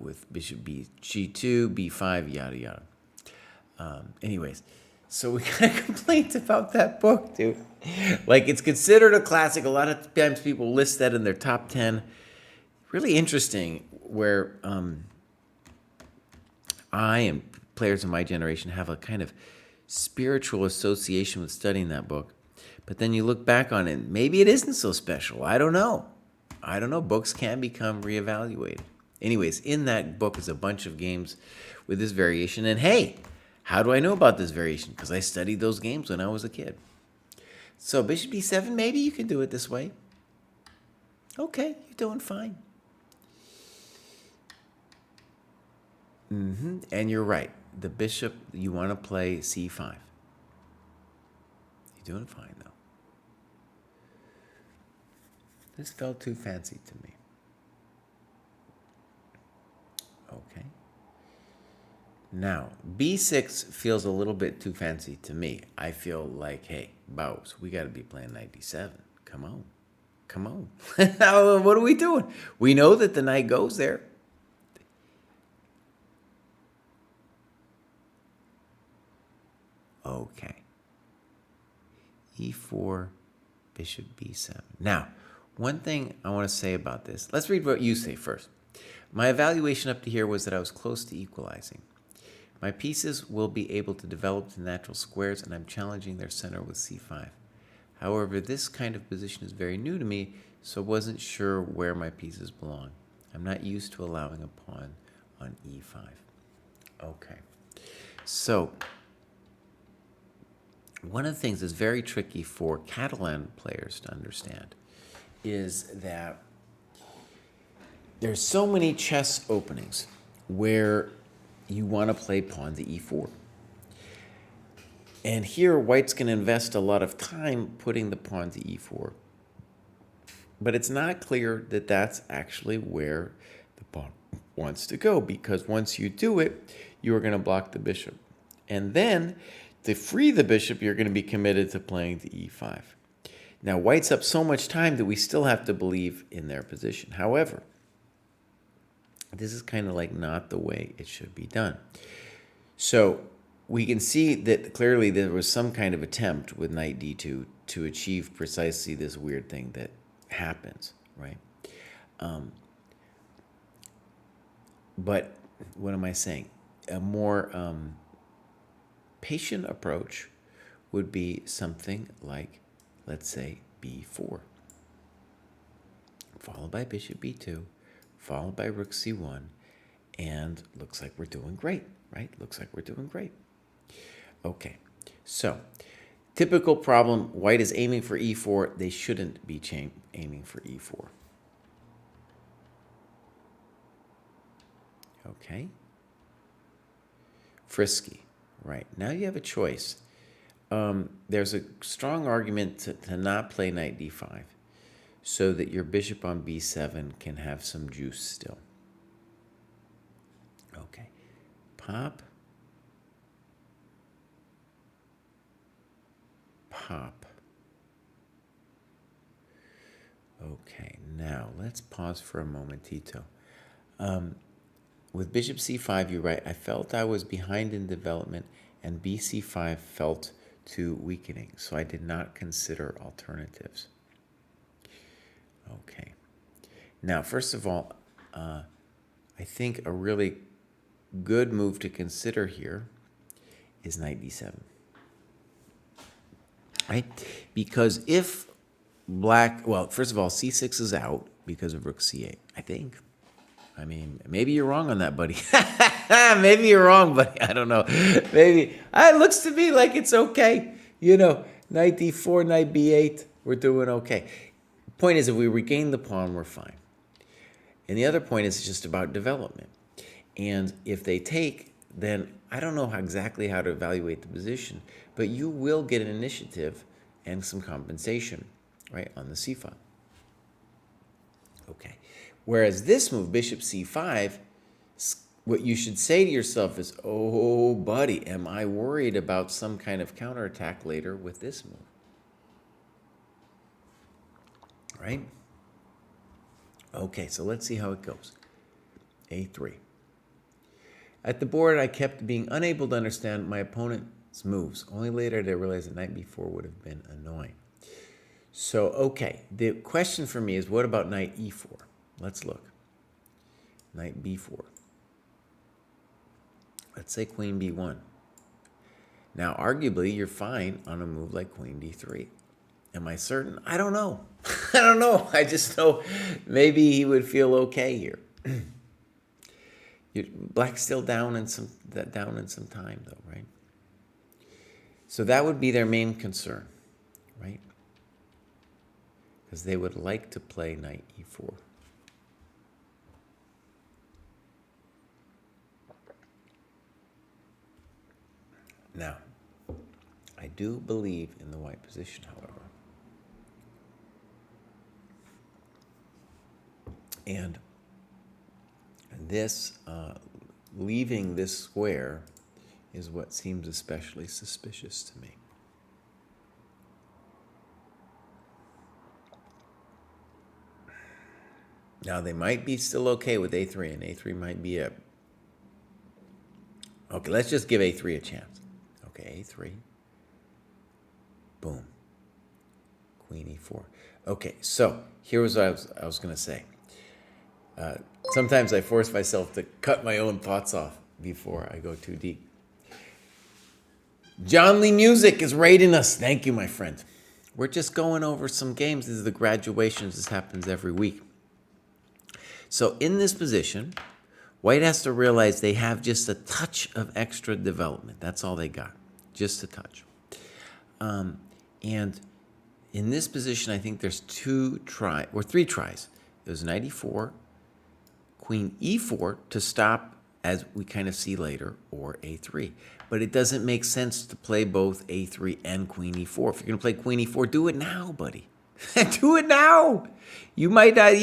with bishop g2, b5, yada yada. Anyways, so we got a complaint about that book, dude. Like, it's considered a classic. A lot of times people list that in their top 10. Really interesting, where I and players of my generation have a kind of spiritual association with studying that book. But then you look back on it, maybe it isn't so special. I don't know. Books can become reevaluated. Anyways, in that book is a bunch of games with this variation. And hey, how do I know about this variation? Because I studied those games when I was a kid. So bishop b7, maybe you can do it this way. Okay, you're doing fine. And you're right. The bishop, you want to play c5. You're doing fine, though. This felt too fancy to me. Okay. Now, b6 feels a little bit too fancy to me. I feel like, hey, bows, we got to be playing knight d7. Come on. What are we doing? We know that the knight goes there. Okay. e4, bishop b7. Now, one thing I want to say about this. Let's read what you say first. My evaluation up to here was that I was close to equalizing. My pieces will be able to develop to natural squares, and I'm challenging their center with c5. However, this kind of position is very new to me, so I wasn't sure where my pieces belong. I'm not used to allowing a pawn on e5. Okay. So, one of the things that's very tricky for Catalan players to understand is that there's so many chess openings where you want to play pawn to e4. And here, white's going to invest a lot of time putting the pawn to e4. But it's not clear that that's actually where the pawn wants to go, because once you do it, you are going to block the bishop. And then, to free the bishop, you're going to be committed to playing to e5. Now, white's up so much time that we still have to believe in their position. However, this is kind of like not the way it should be done. So we can see that clearly there was some kind of attempt with knight d2 to achieve precisely this weird thing that happens, right? But what am I saying? A more patient approach would be something like, let's say, b4, followed by bishop b2, followed by rook c1, and looks like we're doing great, right? Looks like we're doing great. Okay, so typical problem, white is aiming for e4. They shouldn't be aiming for e4. Okay. Frisky, right. Now you have a choice. There's a strong argument to not play knight d5 so that your bishop on b7 can have some juice still. Okay. Pop. Pop. Okay, now let's pause for a momentito. With bishop c5, you're right. I felt I was behind in development, and bc5 felt too weakening, so I did not consider alternatives. Okay. Now, first of all, I think a really good move to consider here is knight d7. Right? Because if black, well, first of all, c6 is out because of rook c8, I think. I mean, maybe you're wrong on that, buddy. Maybe you're wrong, buddy. I don't know. Maybe. It looks to me like it's okay. You know, knight d4, knight b8, we're doing okay. Point is, if we regain the pawn, we're fine. And the other point is just about development. And if they take, then I don't know exactly how to evaluate the position, but you will get an initiative and some compensation, right, on the c file. Okay. Whereas this move, bishop c5, what you should say to yourself is, oh, buddy, am I worried about some kind of counterattack later with this move? Right? Okay, so let's see how it goes. a3. At the board, I kept being unable to understand my opponent's moves. Only later did I realize that knight b4 would have been annoying. So, okay, the question for me is, what about knight e4? Let's look. Knight b4. Let's say queen b1. Now, arguably, you're fine on a move like queen d3. Am I certain? I don't know. I don't know. I just know maybe he would feel okay here. Black's still down in some time, though, right? So that would be their main concern, right? Because they would like to play knight e4. Now, I do believe in the white position, however. And this, leaving this square is what seems especially suspicious to me. Now, they might be still okay with a3, and a3 might be a... Okay, let's just give a3 a chance. Okay, a3. Boom. Queen e4. Okay, so here was what I was going to say. Sometimes I force myself to cut my own thoughts off before I go too deep. John Lee Music is rating us. Thank you, my friend. We're just going over some games. These are the graduations. This happens every week. So in this position, white has to realize they have just a touch of extra development. That's all they got, just a touch. And in this position, I think there's three tries. There's knight e4, queen e4 to stop, as we kind of see later, or a3. But it doesn't make sense to play both a3 and queen e4. If you're going to play queen e4, do it now, buddy. Do it now. You might not,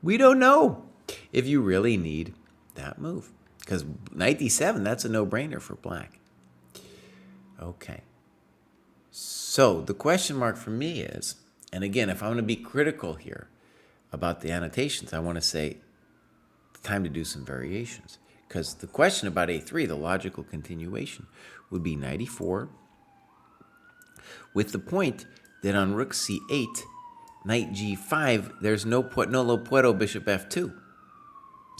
we don't know if you really need that move. Because knight d7, that's a no-brainer for black. Okay. So the question mark for me is, and again, if I'm going to be critical here about the annotations, I want to say time to do some variations. Because the question about a3, the logical continuation, would be knight e4, with the point that on rook c8, knight g5, there's no lo puedo bishop f2.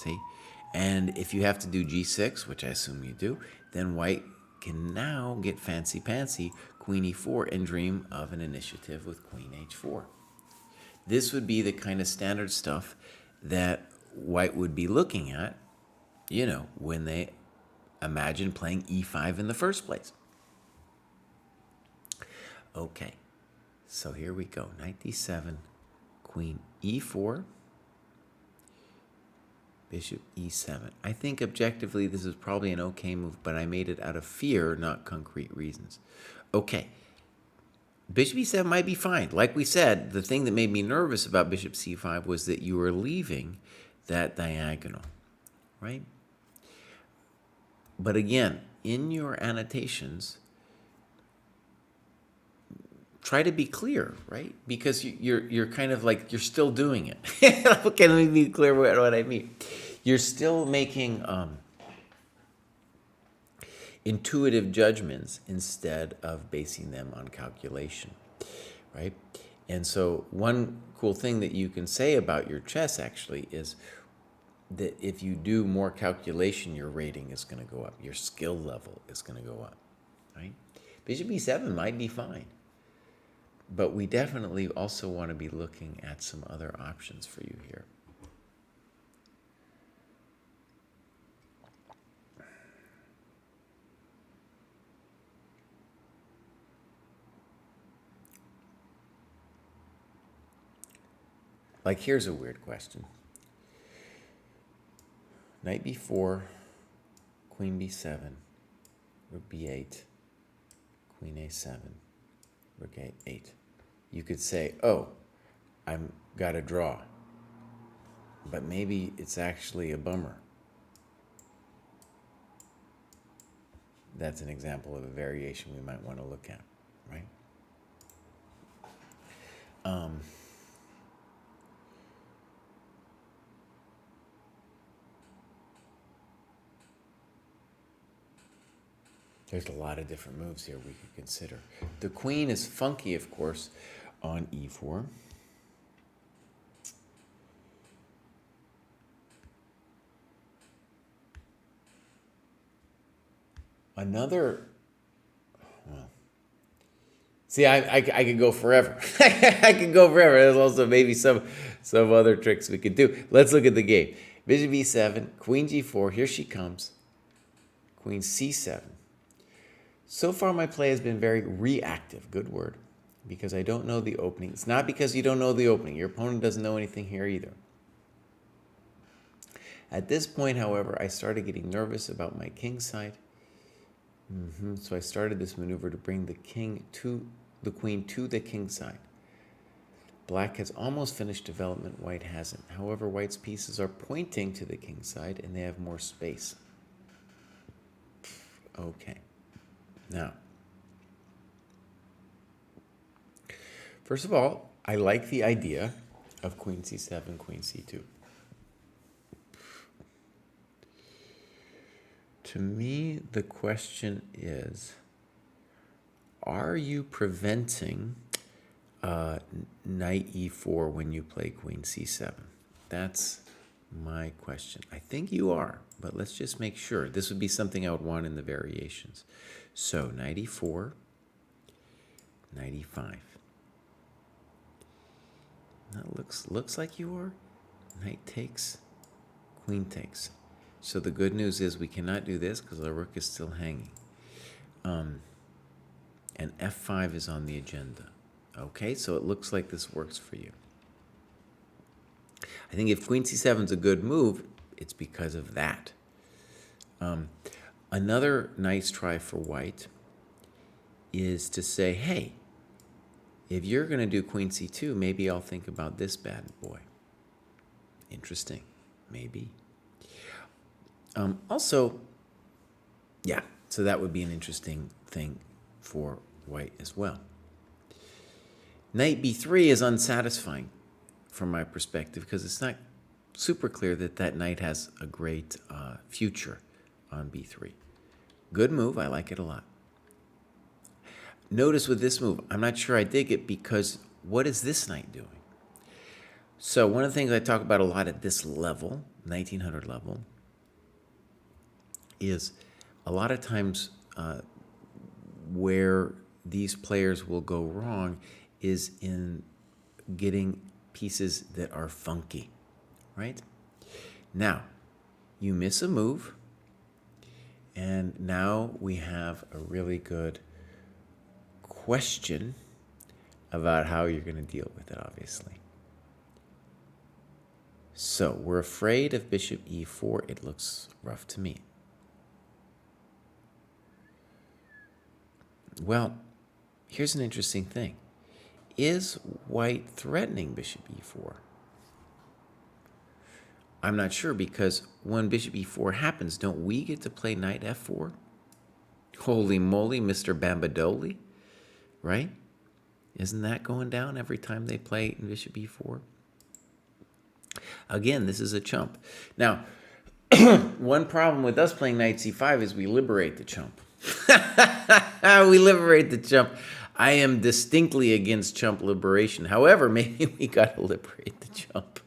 See? And if you have to do g6, which I assume you do, then white can now get fancy-pancy, queen e4 and dream of an initiative with queen h4. This would be the kind of standard stuff that white would be looking at, when they imagine playing e5 in the first place. Okay, so here we go. Knight d7, queen e4, bishop e7. I think objectively this is probably an okay move, but I made it out of fear, not concrete reasons. Okay, bishop e7 might be fine. Like we said, the thing that made me nervous about bishop c5 was that you were leaving that diagonal, right? But again, in your annotations, try to be clear, right? Because you're kind of like, you're still doing it. Okay, let me be clear what I mean. You're still making intuitive judgments instead of basing them on calculation, right? And so one cool thing that you can say about your chess actually is that if you do more calculation, your rating is going to go up. Your skill level is going to go up, right? Bishop e7 might be fine. But we definitely also want to be looking at some other options for you here. Like, here's a weird question. Knight b4, queen b7, rook b8, queen a7, rook a8. You could say, oh, I'm got a draw. But maybe it's actually a bummer. That's an example of a variation we might want to look at, right? There's a lot of different moves here we could consider. The queen is funky, of course, on e4. Another, well, see, I could go forever. I could go forever. There's also maybe some other tricks we could do. Let's look at the game. Bishop e7, queen g4, here she comes. Queen c7. So far, my play has been very reactive, good word, because I don't know the opening. It's not because you don't know the opening. Your opponent doesn't know anything here either. At this point, however, I started getting nervous about my king side. So I started this maneuver to bring the queen to the king side. Black has almost finished development, white hasn't. However, white's pieces are pointing to the king side and they have more space. Okay. Now, first of all, I like the idea of queen c7, queen c2. To me, the question is, are you preventing knight e4 when you play queen c7? That's my question. I think you are, but let's just make sure. This would be something I would want in the variations. So knight e4, knight e5. That looks like you are. Knight takes, queen takes. So the good news is we cannot do this because the rook is still hanging. And f5 is on the agenda. Okay, so it looks like this works for you. I think if queen c7 is a good move, it's because of that. Another nice try for white is to say, hey, if you're going to do queen c2, maybe I'll think about this bad boy. Interesting. Maybe. Also, yeah, so that would be an interesting thing for white as well. Knight b3 is unsatisfying from my perspective because it's not super clear that that knight has a great future on b3. Good move. I like it a lot. Notice with this move, I'm not sure I dig it because what is this knight doing? So one of the things I talk about a lot at this level, 1900 level, is a lot of times where these players will go wrong is in getting pieces that are funky, right? Now, you miss a move, and now we have a really good question about how you're going to deal with it, obviously. So we're afraid of bishop e4. It looks rough to me. Well, here's an interesting thing. Is white threatening bishop e4? I'm not sure, because when bishop e4 happens, don't we get to play knight f4? Holy moly, Mr. Bambadoli, right? Isn't that going down every time they play bishop e4? Again, this is a chump. Now, one problem with us playing knight c5 is we liberate the chump. We liberate the chump. I am distinctly against chump liberation. However, maybe we got to liberate the chump.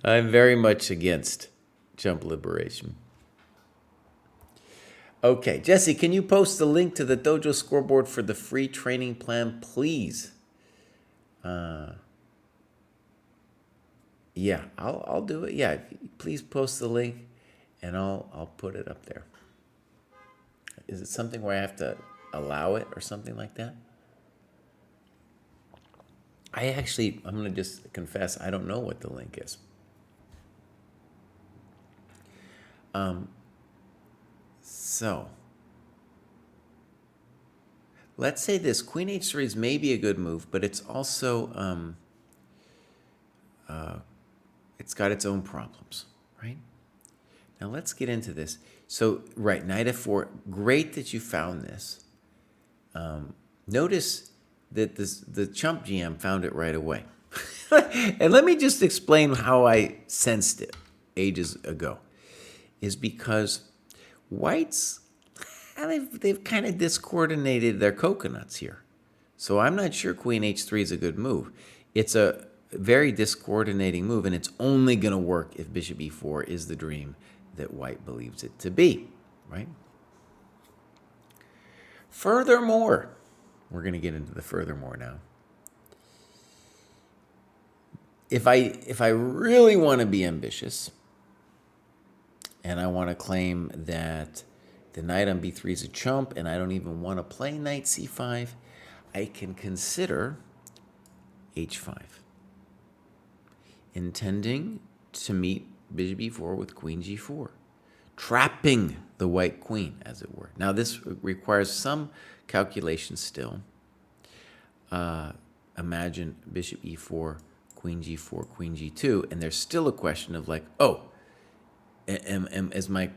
I'm very much against chump liberation. Okay, Jesse, can you post the link to the Dojo scoreboard for the free training plan, please? Yeah, I'll do it. Yeah, please post the link, and I'll put it up there. Is it something where I have to allow it or something like that? I'm going to just confess, I don't know what the link is. So, let's say this. Queen h3 is maybe a good move, but it's also, it's got its own problems, right? Now let's get into this. So, right, knight f4, great that you found this. Notice that the chump GM found it right away. And let me just explain how I sensed it ages ago. Is because whites, they've kind of discoordinated their coconuts here. So I'm not sure queen h3 is a good move. It's a very discoordinating move, and it's only going to work if bishop e4 is the dream that white believes it to be, right? Furthermore, we're going to get into the furthermore now. If I really want to be ambitious, and I want to claim that the knight on b3 is a chump, and I don't even want to play knight c5, I can consider h5, intending to meet bishop e4 with queen g4, trapping the white queen, as it were. Now, this requires some calculation still. Imagine bishop e4, queen g4, queen g2, and there's still a question of like, oh, is my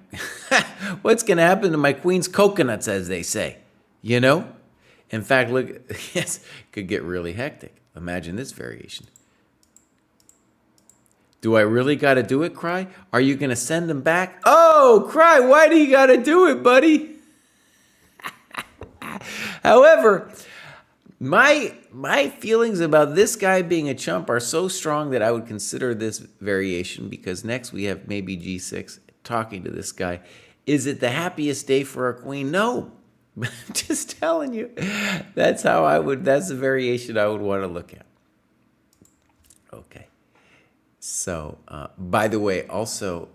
what's going to happen to my queen's coconuts, as they say, you know? In fact, look, yes, could get really hectic. Imagine this variation. Do I really got to do it, Kraai? Are you going to send them back? Oh, Kraai, why do you got to do it, buddy? However, my feelings about this guy being a chump are so strong that I would consider this variation, because next we have maybe g6, talking to this guy. Is it the happiest day for our queen? No. Just telling you. That's the variation I would want to look at. Okay. So, by the way, also,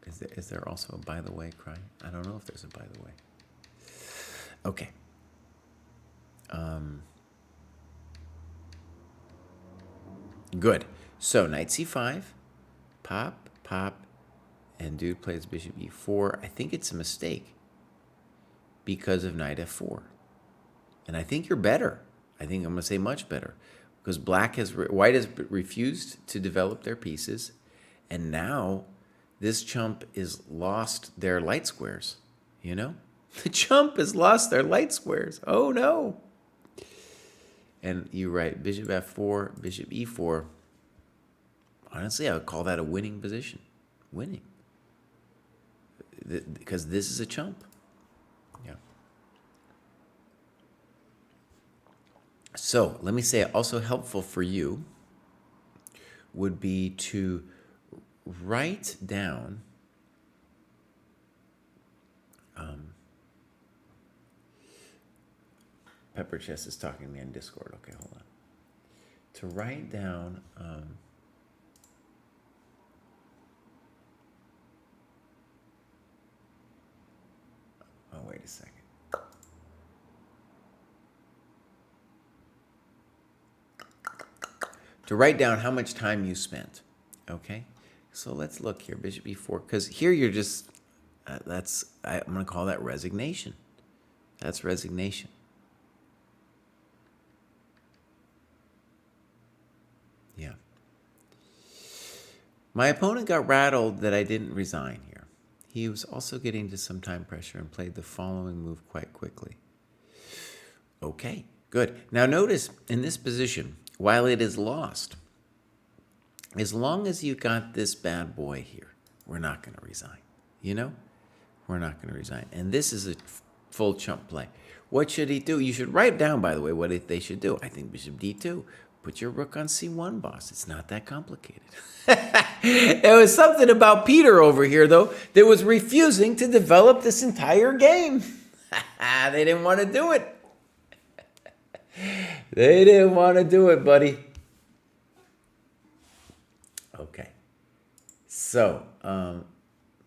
is there also a by the way, Kraai? I don't know if there's a by the way. Okay. Good. So knight c5, pop, pop, and dude plays bishop e4. I think it's a mistake because of knight f4. And I think you're better. I think I'm going to say much better, because white has refused to develop their pieces, and now this chump is lost their light squares, you know? The chump has lost their light squares. Oh, no. And you write bishop f4, bishop e4. Honestly, I would call that a winning position. Winning. Because this is a chump. Yeah. So let me say, also helpful for you would be to write down Pepper Chess is talking to me on Discord. Okay, hold on. To write down... oh, wait a second. To write down how much time you spent. Okay? So let's look here. Bishop e4. Because here you're just... I'm going to call that resignation. That's resignation. Yeah. My opponent got rattled that I didn't resign here. He was also getting to some time pressure and played the following move quite quickly. Okay, good. Now notice in this position, while it is lost, as long as you got this bad boy here, we're not going to resign. You know? We're not going to resign. And this is a full chump play. What should he do? You should write down, by the way, what they should do. I think bishop d2. Put your rook on c1, boss. It's not that complicated. There was something about Peter over here, though, that was refusing to develop this entire game. They didn't want to do it. They didn't want to do it, buddy. Okay. So,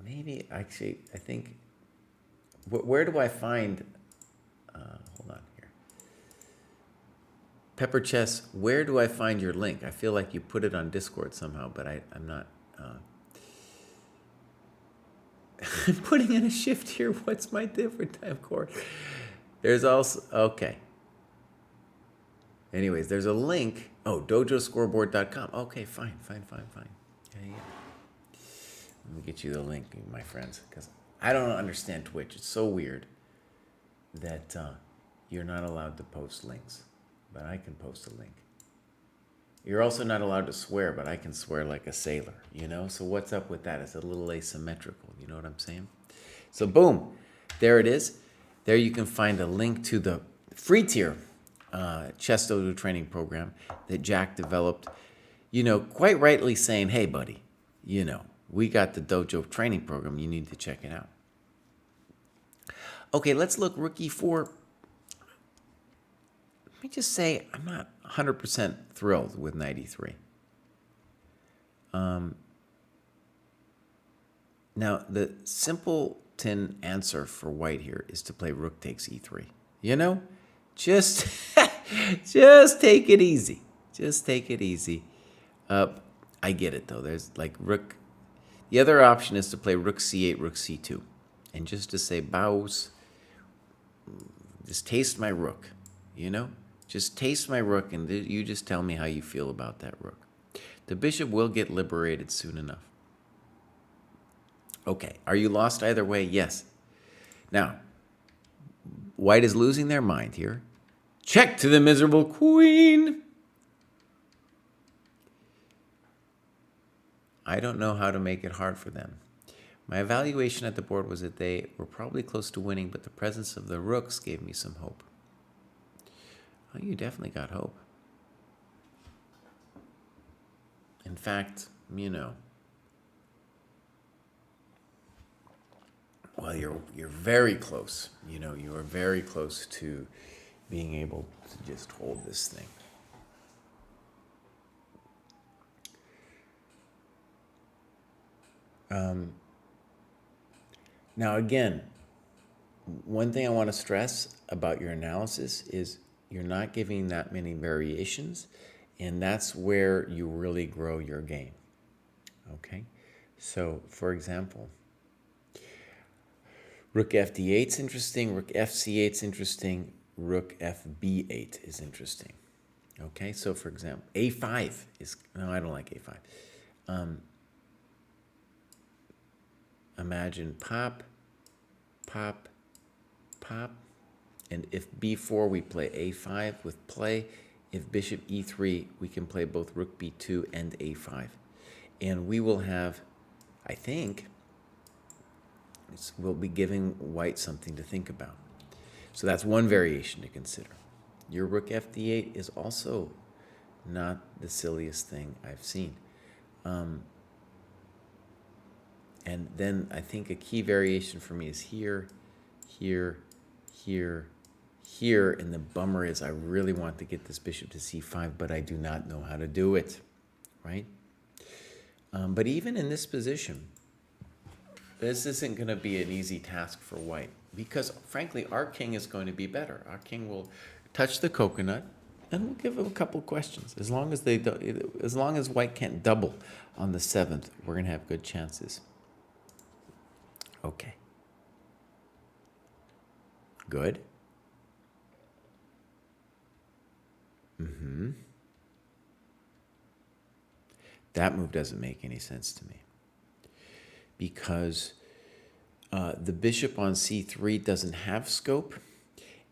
maybe, actually, I think, where do I find, hold on here. Pepper Chess, where do I find your link? I feel like you put it on Discord somehow, but I'm not, I'm putting in a shift here. What's my different time core? There's also, okay. Anyways, there's a link. Oh, dojoscoreboard.com. Okay, fine. Yeah. Let me get you the link, my friends, because I don't understand Twitch. It's so weird that you're not allowed to post links, but I can post a link. You're also not allowed to swear, but I can swear like a sailor, you know? So what's up with that? It's a little asymmetrical, you know what I'm saying? So boom, there it is. There you can find a link to the free tier ChessDojo Training Program that Jack developed, you know, quite rightly saying, hey, buddy, you know, we got the Dojo Training Program. You need to check it out. Okay, let's look rook e4. Let me just say I'm not 100% thrilled with knight e3. Now, the simpleton answer for white here is to play rook takes e3. You know? Just take it easy. Just take it easy. I get it, though. There's like rook. The other option is to play rook c8, rook c2. And just to say, bows, just taste my rook, you know? Just taste my rook, and you just tell me how you feel about that rook. The bishop will get liberated soon enough. Okay, are you lost either way? Yes. Now, white is losing their mind here. Check to the miserable queen. I don't know how to make it hard for them. My evaluation at the board was that they were probably close to winning, but the presence of the rooks gave me some hope. Oh, you definitely got hope. In fact, you know, well, you're very close. You know, you are very close to being able to just hold this thing. Now, again, one thing I want to stress about your analysis is you're not giving that many variations, and that's where you really grow your game. Okay? So, for example, rook fd8 is interesting, rook fc8 is interesting, rook fb8 is interesting. Okay? So, for example, a5 is... No, I don't like a5. Imagine pop, pop, pop, and if b4, we play a5 with play. If bishop e3, we can play both rook b2 and a5. And we will have, I think, we'll be giving white something to think about. So that's one variation to consider. Your rook fd8 is also not the silliest thing I've seen. And then I think a key variation for me is here, here, here, here, and the bummer is I really want to get this bishop to c5, but I do not know how to do it, right? But even in this position, this isn't going to be an easy task for white because, frankly, our king is going to be better. Our king will touch the coconut, and we'll give him a couple questions. As long as white can't double on the 7th, we're going to have good chances. Okay. Good. That move doesn't make any sense to me because the bishop on c3 doesn't have scope,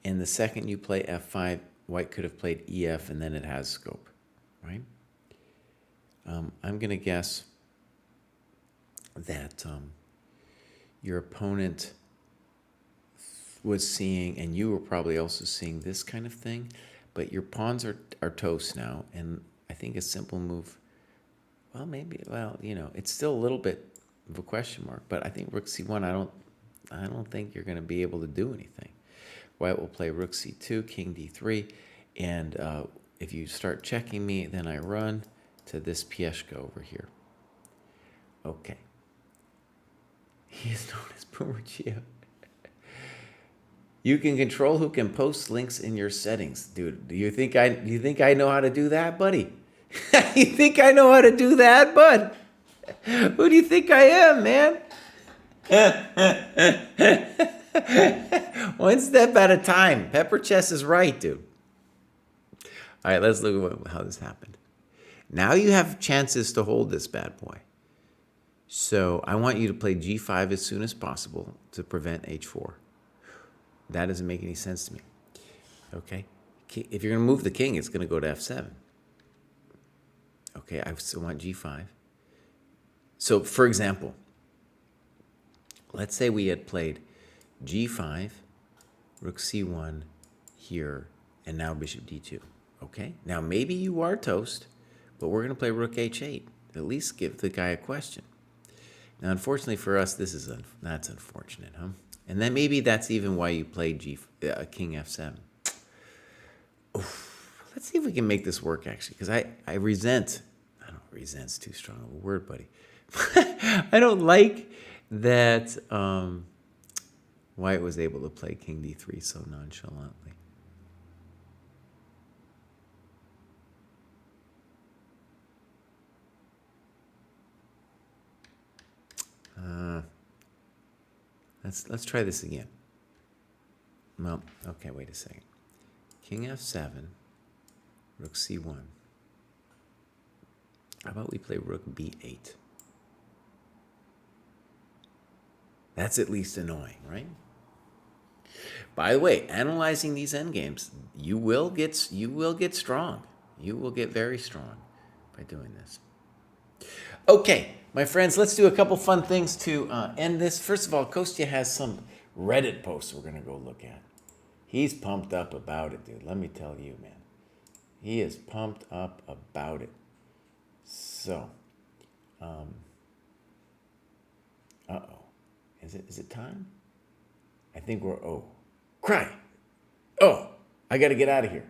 and the second you play f5, white could have played ef, and then it has scope, right? I'm going to guess that your opponent was seeing, and you were probably also seeing this kind of thing, but your pawns are toast now, and I think a simple move, well, maybe, well, you know, it's still a little bit of a question mark, but I think rook c1, I don't think you're going to be able to do anything. White will play rook c2, king d3, and if you start checking me, then I run to this Pieshka over here. Okay. He is known as Pumurchia. You can control who can post links in your settings. Dude, do you think I know how to do that, buddy? You think I know how to do that, bud? Who do you think I am, man? One step at a time. Pepper Chess is right, dude. All right, let's look at how this happened. Now you have chances to hold this bad boy. So I want you to play g5 as soon as possible to prevent h4. That doesn't make any sense to me. Okay? If you're going to move the king, it's going to go to f7. Okay, I still want g5. So, for example, let's say we had played g5, rook c1 here, and now bishop d2. Okay? Now, maybe you are toast, but we're going to play rook h8. At least give the guy a question. Now, unfortunately for us, that's unfortunate, huh? And then maybe that's even why you played king f7. Oof. Let's see if we can make this work, actually, because I resent's too strong of a word, buddy. I don't like that white was able to play king d3 so nonchalantly. Let's try this again. Well, okay, wait a second. King f7, rook c1. How about we play rook b8? That's at least annoying, right? By the way, analyzing these endgames, you will get strong. You will get very strong by doing this. Okay, my friends, let's do a couple fun things to end this. First of all, Kostya has some Reddit posts we're going to go look at. He's pumped up about it, dude. Let me tell you, man. He is pumped up about it. So, Is it time? I think we're, Kraai. I got to get out of here.